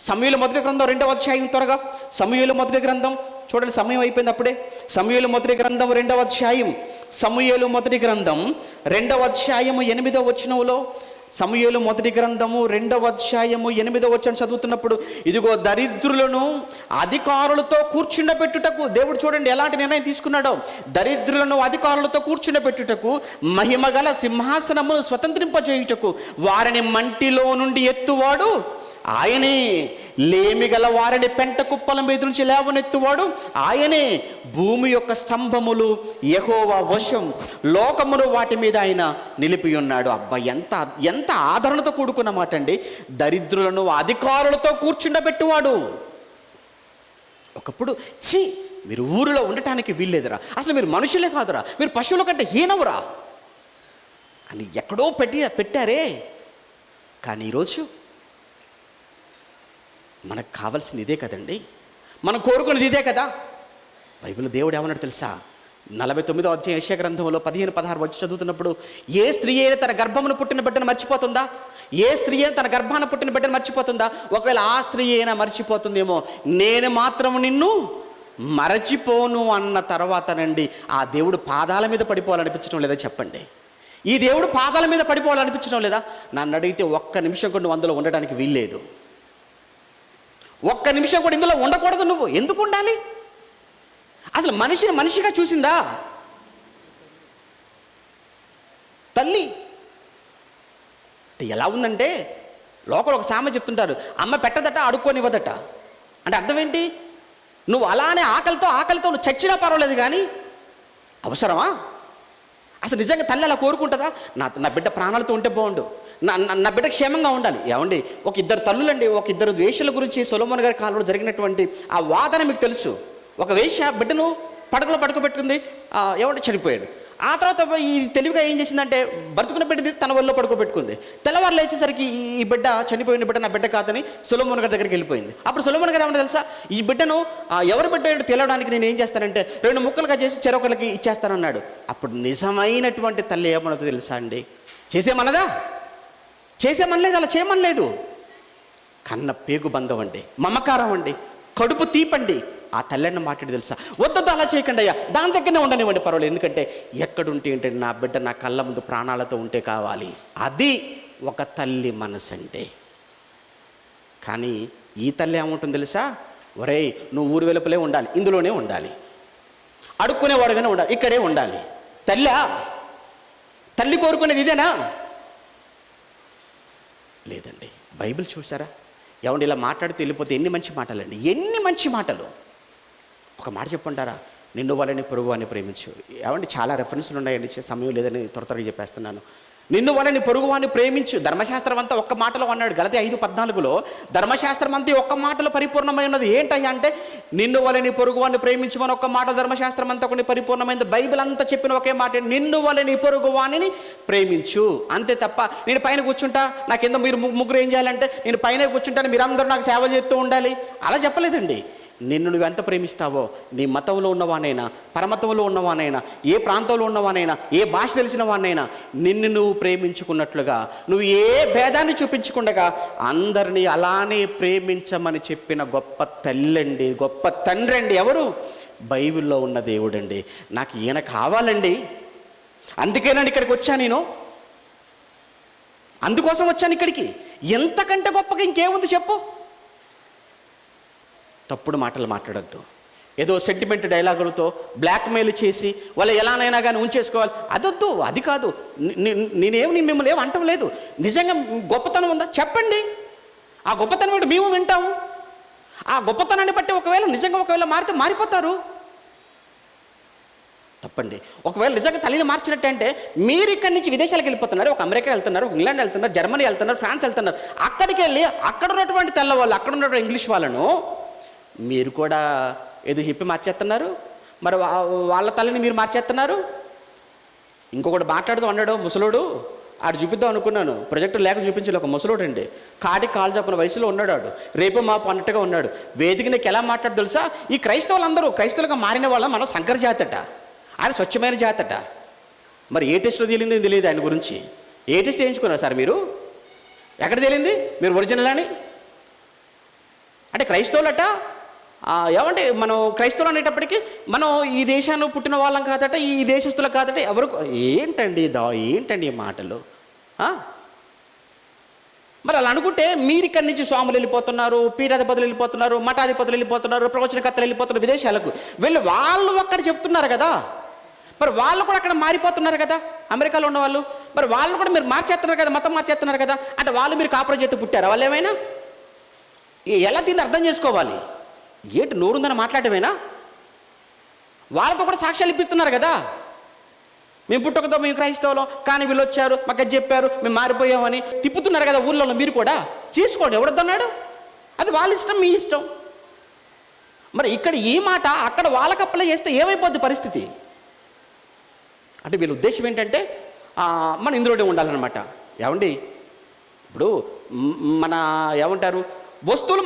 సమూయేలు మొదటి గ్రంథం 2వ అధ్యాయం, త్వరగా సమూయేలు మొదటి గ్రంథం చూడండి, సమయం అయిపోయింది అప్పుడే. సమూయేలు మొదటి గ్రంథం 2వ అధ్యాయం, సమూయేలు మొదటి గ్రంథం 2వ అధ్యాయము 8వ వచనంలో, సమూయేలు మొదటి గ్రంథము 2వ అధ్యాయము 8వ వచనం చదువుతున్నప్పుడు, ఇదిగో దరిద్రులను అధికారులతో కూర్చుండబెట్టుటకు, దేవుడు చూడండి ఎలాంటి నిర్ణయం తీసుకున్నాడో, దరిద్రులను అధికారులతో కూర్చుండబెట్టుటకు, మహిమగల సింహాసనమును స్వతంత్రింపజేయుటకు వారిని మంటిలో నుండి ఎత్తువాడు ఆయనే, లేమిగల వారిని పెంట కుప్పల మీద నుంచి లేవనెత్తువాడు ఆయనే, భూమి యొక్క స్తంభములు యెహోవా వశం, లోకమును వాటి మీద ఆయన నిలిపి ఉన్నాడు. అబ్బా, ఎంత ఆదరణతో కూడుకున్న మాట అండి. దరిద్రులను అధికారులతో కూర్చుండబెట్టువాడు. ఒకప్పుడు మీరు ఊరిలో ఉండటానికి వీల్లేదురా, అసలు మీరు మనుషులే కాదురా, మీరు పశువుల కంటే హీనవురా అని ఎక్కడో పెట్టారే. కానీ ఈరోజు మనకు కావాల్సింది ఇదే కదండి, మనం కోరుకున్నది ఇదే కదా. బైబిల్ దేవుడు ఏమన్నాడు తెలుసా? 49వ అధ్యాయం యెషయా గ్రంథంలో 15-16 వచ్చి చదువుతున్నప్పుడు, ఏ స్త్రీ అయినా తన గర్భమును పుట్టిన బిడ్డను మర్చిపోతుందా? ఏ స్త్రీ అయినా తన గర్భాన పుట్టిన బిడ్డను మర్చిపోతుందా? ఒకవేళ ఆ స్త్రీ అయినా మర్చిపోతుందేమో, నేను మాత్రం నిన్ను మరచిపోను అన్న తర్వాతనండి ఆ దేవుడు పాదాల మీద పడిపోవాలనిపించడం లేదా చెప్పండి? ఈ దేవుడు పాదాల మీద పడిపోవాలనిపించడం లేదా? నన్ను అడిగితే ఒక్క నిమిషం కూడా అందులో ఉండడానికి వీల్లేదు. ఒక్క నిమిషం కూడా ఇందులో ఉండకూడదు. నువ్వు ఎందుకు ఉండాలి? అసలు మనిషిని మనిషిగా చూసిందా తల్లి? ఎలా ఉందంటే, లోకల్ ఒక సామెత చెప్తుంటారు, అమ్మ పెట్టదట అడుక్కోనివ్వదట. అంటే అర్థం ఏంటి? నువ్వు అలానే ఆకలితో నువ్వు చచ్చినా పర్వాలేదు, కానీ అవసరమా? అసలు నిజంగా తల్లి అలా కోరుకుంటుందా? నా బిడ్డ ప్రాణాలతో ఉంటే బాగుండు, నా బిడ్డ క్షేమంగా ఉండాలి. ఏమండి, ఒక ఇద్దరు తల్లులండి, ఒక ఇద్దరు వేశ్యల గురించి సొలొమోను గారి కాలంలో జరిగినటువంటి ఆ వాదన మీకు తెలుసు. ఒక వేశ్య బిడ్డను పడకలో పడుకోబెట్టుకుంది, ఏమంటే చనిపోయాడు. ఆ తర్వాత ఈ తెలివిగా ఏం చేసిందంటే, బ్రతుకున్న బిడ్డని తన వల్ల పడుకోబెట్టుకుంది. తెల్లవారు లేచేసరికి ఈ బిడ్డ, చనిపోయిన బిడ్డ నా బిడ్డ కాదని సొలొమోను గారి దగ్గరికి వెళ్ళిపోయింది. అప్పుడు సొలొమోను గారు ఏమన్నా తెలుసా? ఈ బిడ్డను ఎవరి బిడ్డ తెలియడానికి నేను ఏం చేస్తానంటే 2 ముక్కలుగా చేసి చెరొకరికి ఇచ్చేస్తానన్నాడు. అప్పుడు నిజమైనటువంటి తల్లి ఏమన్నదో తెలుసా అండి? చేసేమన్నదా? చేసేమనలేదు, అలా చేయమనలేదు. కన్న పేగు బంధం అండి, మమకారం అండి, కడుపు తీపండి. ఆ తల్లిని మాట్లాడి తెలుసా, వద్దొద్దు అలా చేయకండి అయ్యా, దాని దగ్గరనే ఉండనివ్వండి పర్వాలేదు, ఎందుకంటే ఎక్కడుంటే ఏంటంటే నా బిడ్డ నా కళ్ళ ముందు ప్రాణాలతో ఉంటే కావాలి. అది ఒక తల్లి మనసు అంటే. కానీ ఈ తల్లి ఏముంటుంది తెలుసా, ఒరేయ్ నువ్వు ఊరు వెలుపలే ఉండాలి, ఇందులోనే ఉండాలి, అడుక్కునేవాడుగానే ఉండాలి, ఇక్కడే ఉండాలి. తల్లి కోరుకునేది ఇదేనా? లేదండి. బైబిల్ చూసారా, ఏమండి ఇలా మాట్లాడితే వెళ్ళిపోతే ఎన్ని మంచి మాటలండి, ఎన్ని మంచి మాటలు. ఒక మాట చెప్పంటారా, నిన్ను వాళ్ళని పొరుగు అని ప్రేమించు. ఏమండి చాలా రెఫరెన్స్లు ఉన్నాయండి, సమయం లేదని త్వరగా చెప్పేస్తున్నాను. నిన్ను వాళ్ళని పొరుగు అని ప్రేమించు. ధర్మశాస్త్రం అంతా ఒక్క మాటలో అన్నాడు. గలతీ 5:14 ధర్మశాస్త్రం అంతా ఒక్క మాటలో పరిపూర్ణమై ఉన్నది. ఏంటయ్యా అంటే నిన్ను వాళ్ళని పొరుగు అని ప్రేమించమని ఒక్క మాట ధర్మశాస్త్రం అంతా కొన్ని పరిపూర్ణమైంది. బైబిల్ అంతా చెప్పిన ఒకే మాట, నిన్ను వాళ్ళని పొరుగు వాణిని ప్రేమించు, అంతే తప్ప నేను పైన కూర్చుంటా, నాకు కింద మీరు ముగ్గురు ఏం చేయాలంటే నేను పైన కూర్చుంటాను, మీరందరూ నాకు సేవలు చేస్తూ ఉండాలి, అలా చెప్పలేదండి. నిన్ను నువ్వు ఎంత ప్రేమిస్తావో, నీ మతంలో ఉన్నవానైనా, పరమతంలో ఉన్నవానైనా, ఏ ప్రాంతంలో ఉన్నవానైనా, ఏ భాష తెలిసిన వానైనా, నిన్ను నువ్వు ప్రేమించుకున్నట్లుగా, నువ్వు ఏ భేదాన్ని చూపించకుండా అందరినీ అలానే ప్రేమించమని చెప్పిన గొప్ప తల్లండి, గొప్ప తండ్రి అండి. ఎవరు? బైబిల్లో ఉన్న దేవుడండి. నాకు ఈయన కావాలండి, అందుకేనండి ఇక్కడికి వచ్చాను, నేను అందుకోసం వచ్చాను ఇక్కడికి. ఎంతకంటే గొప్పగా ఇంకేముంది చెప్పు? తప్పుడు మాటలు మాట్లాడద్దు, ఏదో సెంటిమెంట్ డైలాగులతో బ్లాక్మెయిల్ చేసి వాళ్ళు ఎలానైనా కానీ ఉంచేసుకోవాలి, అదొద్దు, అది కాదు. నేను మిమ్మల్ని ఏం అంటం లేదు. నిజంగా గొప్పతనం ఉందా చెప్పండి, ఆ గొప్పతనం ఏంటి మేము వింటాము. ఆ గొప్పతనాన్ని బట్టి ఒకవేళ మారితే మారిపోతారు, తప్పండి. ఒకవేళ నిజంగా తల్లిని మార్చినట్టు అంటే మీరు ఇక్కడి నుంచి విదేశాలకు వెళ్ళిపోతున్నారు, ఒక అమెరికా వెళ్తున్నారు, ఒక ఇంగ్లాండ్ వెళ్తున్నారు, జర్మనీ వెళ్తున్నారు, ఫ్రాన్స్ వెళ్తున్నారు. అక్కడికి వెళ్ళి అక్కడ ఉన్నటువంటి తెల్లవాళ్ళు, అక్కడ ఉన్నటువంటి ఇంగ్లీష్ వాళ్ళను మీరు కూడా ఏదో చెప్పి మార్చేస్తున్నారు. మరి వాళ్ళ తల్లిని మీరు మార్చేస్తున్నారు. ఇంకొకటి మాట్లాడుతూ అన్నాడు ముసలోడు, ఆడు చూపిద్దాం అనుకున్నాను, ప్రొజెక్టర్ లేక చూపించలే. ఒక ముసలోడు అండి, కాటికి కాలు చెప్పిన వయసులో ఉన్నాడు, ఆడు రేపు మాపు అన్నట్టుగా ఉన్నాడు. వేదిక నీకు ఎలా మాట్లాడు తెలుసా, ఈ క్రైస్తవులందరూ క్రైస్తవులుగా మారిన వాళ్ళ మనం సంకర జాతట, ఆయన స్వచ్ఛమైన జాతట. మరి ఏ టెస్ట్లో తెలియదు ఆయన గురించి. ఏ టెస్ట్ చేయించుకున్నారు సార్ మీరు? ఎక్కడ తేలింది మీరు ఒరిజినల్ అని? అంటే క్రైస్తవులట ఏమంటే మనం క్రైస్తవులు అనేటప్పటికీ మనం ఈ దేశాన్ని పుట్టిన వాళ్ళం కాదట, ఈ దేశస్తులు కాదట. ఎవరు ఏంటండి ఈ మాటలు? మరి అలా అనుకుంటే మీరు ఇక్కడి నుంచి స్వాములు వెళ్ళిపోతున్నారు, పీఠాధిపతులు వెళ్ళిపోతున్నారు, మఠాధిపతులు వెళ్ళిపోతున్నారు, ప్రవచనకర్తలు వెళ్ళిపోతున్నారు విదేశాలకు వెళ్ళి, వాళ్ళు అక్కడ చెప్తున్నారు కదా, మరి వాళ్ళు కూడా అక్కడ మారిపోతున్నారు కదా అమెరికాలో ఉన్న వాళ్ళు. మరి వాళ్ళు కూడా మీరు మార్చేస్తున్నారు కదా, మతం మార్చేస్తున్నారు కదా. అంటే వాళ్ళు మీరు కాపురం చేస్తూ పుట్టారా? వాళ్ళు ఏమైనా ఎలా దీన్ని అర్థం చేసుకోవాలి? ఏంటి నోరుందని మాట్లాడమేనా? వాళ్ళతో కూడా సాక్ష్యాలు ఇప్పిస్తున్నారు కదా, మేము పుట్టకతో మేము క్రైస్తవులం, కానీ వీళ్ళు వచ్చారు మాకు అది చెప్పారు మేము మారిపోయామని తిప్పుతున్నారు కదా ఊళ్ళో. మీరు కూడా చేసుకోండి, ఎవడొద్దన్నాడు? అది వాళ్ళ ఇష్టం, మీ ఇష్టం. మరి ఇక్కడ ఈ మాట అక్కడ వాళ్ళకి అప్లై చేస్తే ఏమైపోద్ది పరిస్థితి? అంటే వీళ్ళ ఉద్దేశం ఏంటంటే మనం ఇందులోనే ఉండాలన్నమాట. ఏమండి ఇప్పుడు మన ఏమంటారు, వస్తువులు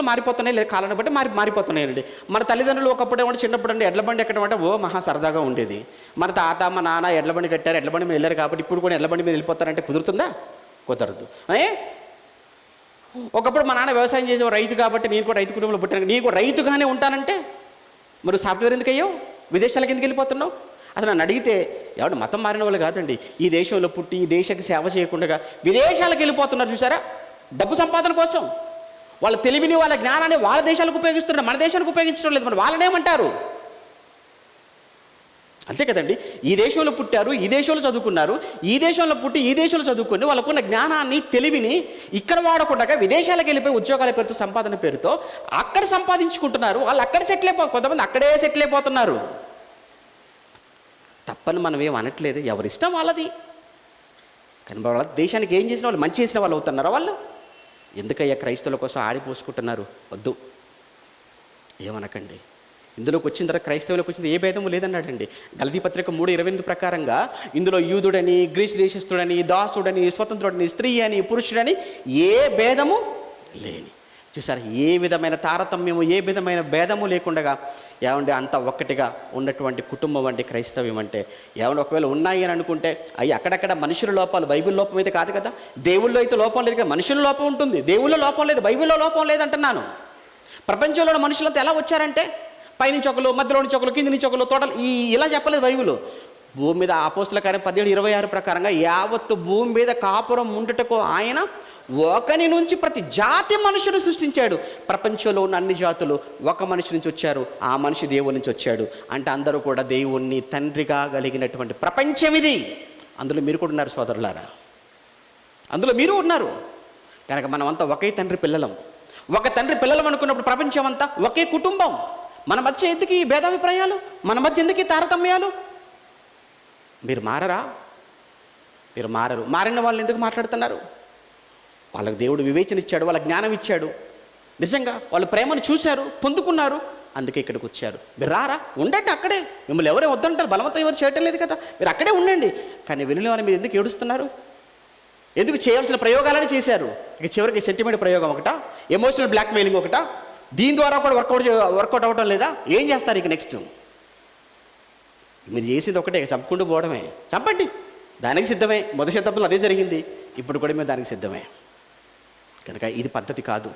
మారిపోతున్నాయి లేదా కాలాన్ని బట్టి మారిపోతున్నాయండి. మన తల్లిదండ్రులు ఒకప్పుడు ఏమంటే చిన్నప్పుడు అండి ఎడ్ల బండి ఎక్కడం అంటే మహా సరదాగా ఉండేది. మన తాత మా నాన్న ఎడ్ల బండి కట్టారు, ఎడ్ల బండి మీద వెళ్ళారు కాబట్టి ఇప్పుడు కూడా ఎడ్ల బండి మీద వెళ్ళిపోతారంటే కుదురుతుందా? కుదరదు. ఒకప్పుడు మా నాన్న వ్యవసాయం చేసే రైతు కాబట్టి నేను కూడా రైతు కుటుంబంలో పుట్టాను, నేను కూడా రైతుగానే ఉంటానంటే మరి సాఫ్ట్వేర్ ఎందుకు అయ్యావు, విదేశాలకు ఎందుకు వెళ్ళిపోతున్నావు? అసలు నన్ను అడిగితే ఎవడు మతం మారిన వాళ్ళు కాదండి, ఈ దేశంలో పుట్టి ఈ దేశానికి సేవ చేయకుండా విదేశాలకు వెళ్ళిపోతున్నారు చూసారా, డబ్బు సంపాదన కోసం. వాళ్ళ తెలివిని వాళ్ళ జ్ఞానాన్ని వాళ్ళ దేశాలకు ఉపయోగిస్తున్నారు, మన దేశానికి ఉపయోగించడం లేదు. మరి వాళ్ళనేమంటారు? అంతే కదండి. ఈ దేశంలో పుట్టారు, ఈ దేశంలో చదువుకున్నారు, ఈ దేశంలో పుట్టి ఈ దేశంలో చదువుకొని వాళ్ళకున్న జ్ఞానాన్ని తెలివిని ఇక్కడ వాడకుండా విదేశాలకు వెళ్ళిపోయి ఉద్యోగాల పేరుతో సంపాదన పేరుతో అక్కడ సంపాదించుకుంటున్నారు. వాళ్ళు అక్కడ కొంతమంది అక్కడే సెటిల్ అయిపోతున్నారు. తప్పని మనం ఏం అనట్లేదు, ఎవరిష్టం వాళ్ళది. కానీ వాళ్ళ దేశానికి ఏం చేసిన వాళ్ళు మంచి చేసిన వాళ్ళు అవుతున్నారా? వాళ్ళు ఎందుకయ్యా క్రైస్తవుల కోసం ఆడిపోసుకుంటున్నారు? వద్దు, ఏమనకండి. ఇందులోకి వచ్చిన తర్వాత క్రైస్తవులకు వచ్చింది ఏ భేదము లేదన్నాడండి. గలతీ పత్రిక 3:28 ప్రకారంగా ఇందులో యూదుడని, గ్రీసు దేశస్థుడని, దాసుడని, స్వతంత్రుడని, స్త్రీ అని, పురుషుడని ఏ భేదము లేని చూసారు, ఏ విధమైన తారతమ్యము, ఏ విధమైన భేదము లేకుండా ఏమంటే అంత ఒక్కటిగా ఉన్నటువంటి కుటుంబం అంటే క్రైస్తవ్యం అంటే. ఏమంటే ఒకవేళ ఉన్నాయి అని అనుకుంటే అవి అక్కడక్కడ మనుషుల లోపాలు, బైబిల్ లోపం అయితే కాదు కదా. దేవుళ్ళో అయితే లోపం లేదు కదా, మనుషుల లోపం ఉంటుంది. దేవుళ్ళో లోపం లేదు, బైబిల్లో లోపం లేదంటున్నాను. ప్రపంచంలో మనుషులంతా ఎలా వచ్చారంటే పైనుంచి ఒకరు, మధ్యలో నుంచి ఒకరు, కింది నుంచి ఒకరు, తోటలు ఇలా చెప్పలేదు బైబిల్. భూమి మీద అపోస్తల కార్యం 17:26 ప్రకారంగా యావత్తు భూమి మీద కాపురం ఉండుటకు ఆయన ఒకని నుంచి ప్రతి జాతి మనుషులు సృష్టించాడు. ప్రపంచంలో ఉన్న అన్ని జాతులు ఒక మనిషి నుంచి వచ్చారు, ఆ మనిషి దేవుడి నుంచి వచ్చాడు. అంటే అందరూ కూడా దేవుణ్ణి తండ్రిగా కలిగినటువంటి ప్రపంచం ఇది. అందులో మీరు కూడా ఉన్నారు సోదరులారా, అందులో మీరు ఉన్నారు. కనుక మనమంతా ఒకే తండ్రి పిల్లలం. ఒక తండ్రి పిల్లలం అనుకున్నప్పుడు ప్రపంచం అంతా ఒకే కుటుంబం. మన మధ్య ఎందుకు ఈ భేదాభిప్రాయాలు, మన మధ్య ఎందుకు ఈ తారతమ్యాలు? మీరు మారరా? మీరు మారరు. మారిన వాళ్ళు ఎందుకు మాట్లాడుతున్నారు? వాళ్ళకి దేవుడు వివేచన ఇచ్చాడు, వాళ్ళ జ్ఞానం ఇచ్చాడు. నిజంగా వాళ్ళు ప్రేమను చూశారు, పొందుకున్నారు, అందుకే ఇక్కడికి వచ్చారు. మీరు రారా? ఉండండి అక్కడే. మిమ్మల్ని ఎవరే వద్దంటారు, బలవంతం ఎవరు చేయటం లేదు కదా. మీరు అక్కడే ఉండండి. కానీ వెళ్ళిన మీరు ఎందుకు ఏడుస్తున్నారు? ఎందుకు చేయాల్సిన ప్రయోగాలని చేశారు? ఇక చివరికి సెంటిమెంట్ ప్రయోగం ఒకటా, ఎమోషనల్ బ్లాక్మెయిలింగ్ ఒకటా, దీని ద్వారా కూడా వర్కౌట్ అవ్వడం లేదా? ఏం చేస్తారు ఇక నెక్స్ట్? మీరు చేసేది ఒకటే, చంపుకుంటూ పోవడమే. చంపండి, దానికి సిద్ధమే. మొదటి శతాబ్దంలో అదే జరిగింది, ఇప్పుడు కూడా మేము దానికి సిద్ధమే. కనుక ఇది పద్ధతి కాదు.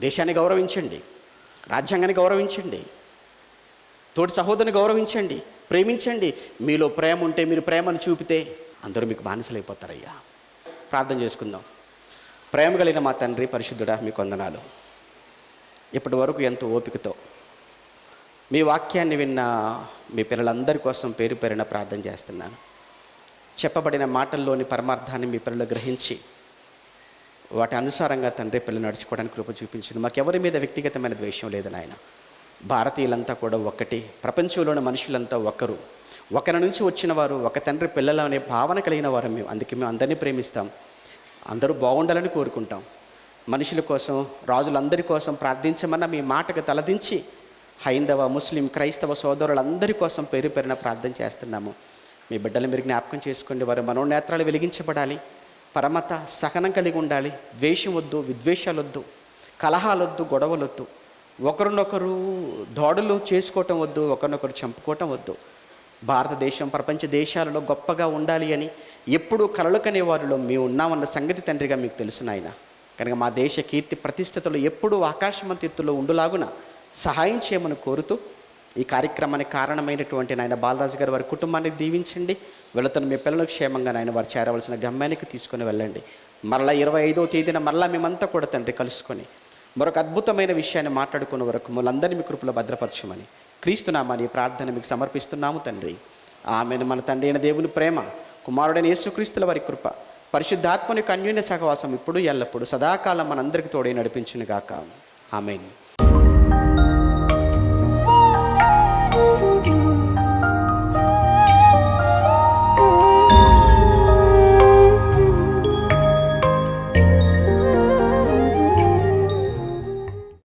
దేశాన్ని గౌరవించండి, రాజ్యాంగాన్ని గౌరవించండి, తోటి సహోదరుని గౌరవించండి, ప్రేమించండి. మీలో ప్రేమ ఉంటే, మీరు ప్రేమను చూపితే అందరూ మీకు బానిసలైపోతారయ్యా. ప్రార్థన చేసుకుందాం. ప్రేమ కలిగిన మా తండ్రి పరిశుద్ధుడా, మీకు వందనాలు. ఇప్పటి వరకు ఎంతో ఓపికతో మీ వాక్యాన్ని విన్న మీ పిల్లలందరి కోసం పేరు పేరున ప్రార్థన చేస్తున్నాను. చెప్పబడిన మాటల్లోని పరమార్థాన్ని మీ పిల్లలు గ్రహించి వాటి అనుసారంగా తండ్రి పిల్లలు నడుచుకోవడానికి కృప చూపించింది. మాకెవరి మీద వ్యక్తిగతమైన ద్వేషం లేదు నాయన. భారతీయులంతా కూడా ఒక్కటి, ప్రపంచంలోని మనుషులంతా ఒకరు, ఒకరి నుంచి వచ్చిన వారు, ఒక తండ్రి పిల్లలు అనే భావన కలిగిన వారు మేము. అందుకే మేము అందరినీ ప్రేమిస్తాం, అందరూ బాగుండాలని కోరుకుంటాం. మనుషుల కోసం, రాజులందరి కోసం ప్రార్థించమన్న మీ మాటకు తలదించి హైందవ, ముస్లిం, క్రైస్తవ సోదరులందరి కోసం పేరు పేరున ప్రార్థన చేస్తున్నాము. మీ బిడ్డలు మీరు జ్ఞాపకం చేసుకోండి. వారి మనోనేత్రాలు వెలిగించబడాలి, పరమత సహనం కలిగి ఉండాలి. ద్వేషం వద్దు, విద్వేషాలు వద్దు, కలహాలొద్దు, గొడవలొద్దు, ఒకరినొకరు దాడులు చేసుకోవటం వద్దు, ఒకరినొకరు చంపుకోవటం వద్దు. భారతదేశం ప్రపంచ దేశాలలో గొప్పగా ఉండాలి అని ఎప్పుడూ కలలు కనే వారిలో మేము ఉన్నామన్న సంగతి తండ్రిగా మీకు తెలుసు నాయన. కనుక మా దేశ కీర్తి ప్రతిష్టతలు ఎప్పుడూ ఆకాశమంత ఎత్తులో ఉండులాగున సహాయం చేయమని కోరుతూ ఈ కార్యక్రమానికి కారణమైనటువంటి నాయన బాలరాజు గారు వారి కుటుంబాన్ని దీవించండి. వెళుతున్న మీ పిల్లలకు క్షేమంగా నాయన వారు చేరవలసిన గమ్యానికి తీసుకొని వెళ్ళండి. మరలా 25వ తేదీన మరలా మేమంతా కూడా తండ్రి కలుసుకొని మరొక అద్భుతమైన విషయాన్ని మాట్లాడుకునే వరకు మనందరినీ మీ కృపలో భద్రపరచమని క్రీస్తునామని ప్రార్థన మీకు సమర్పిస్తున్నాము తండ్రి. ఆమెను. మన తండ్రి అయిన దేవుని ప్రేమ, కుమారుడైన యేసుక్రీస్తుల వారి కృప, పరిశుద్ధాత్మని యొక్క అన్యోన్య సహవాసం ఇప్పుడు ఎల్లప్పుడు సదాకాలం మనందరికీ తోడే నడిపించును గాక. ఆమేన్.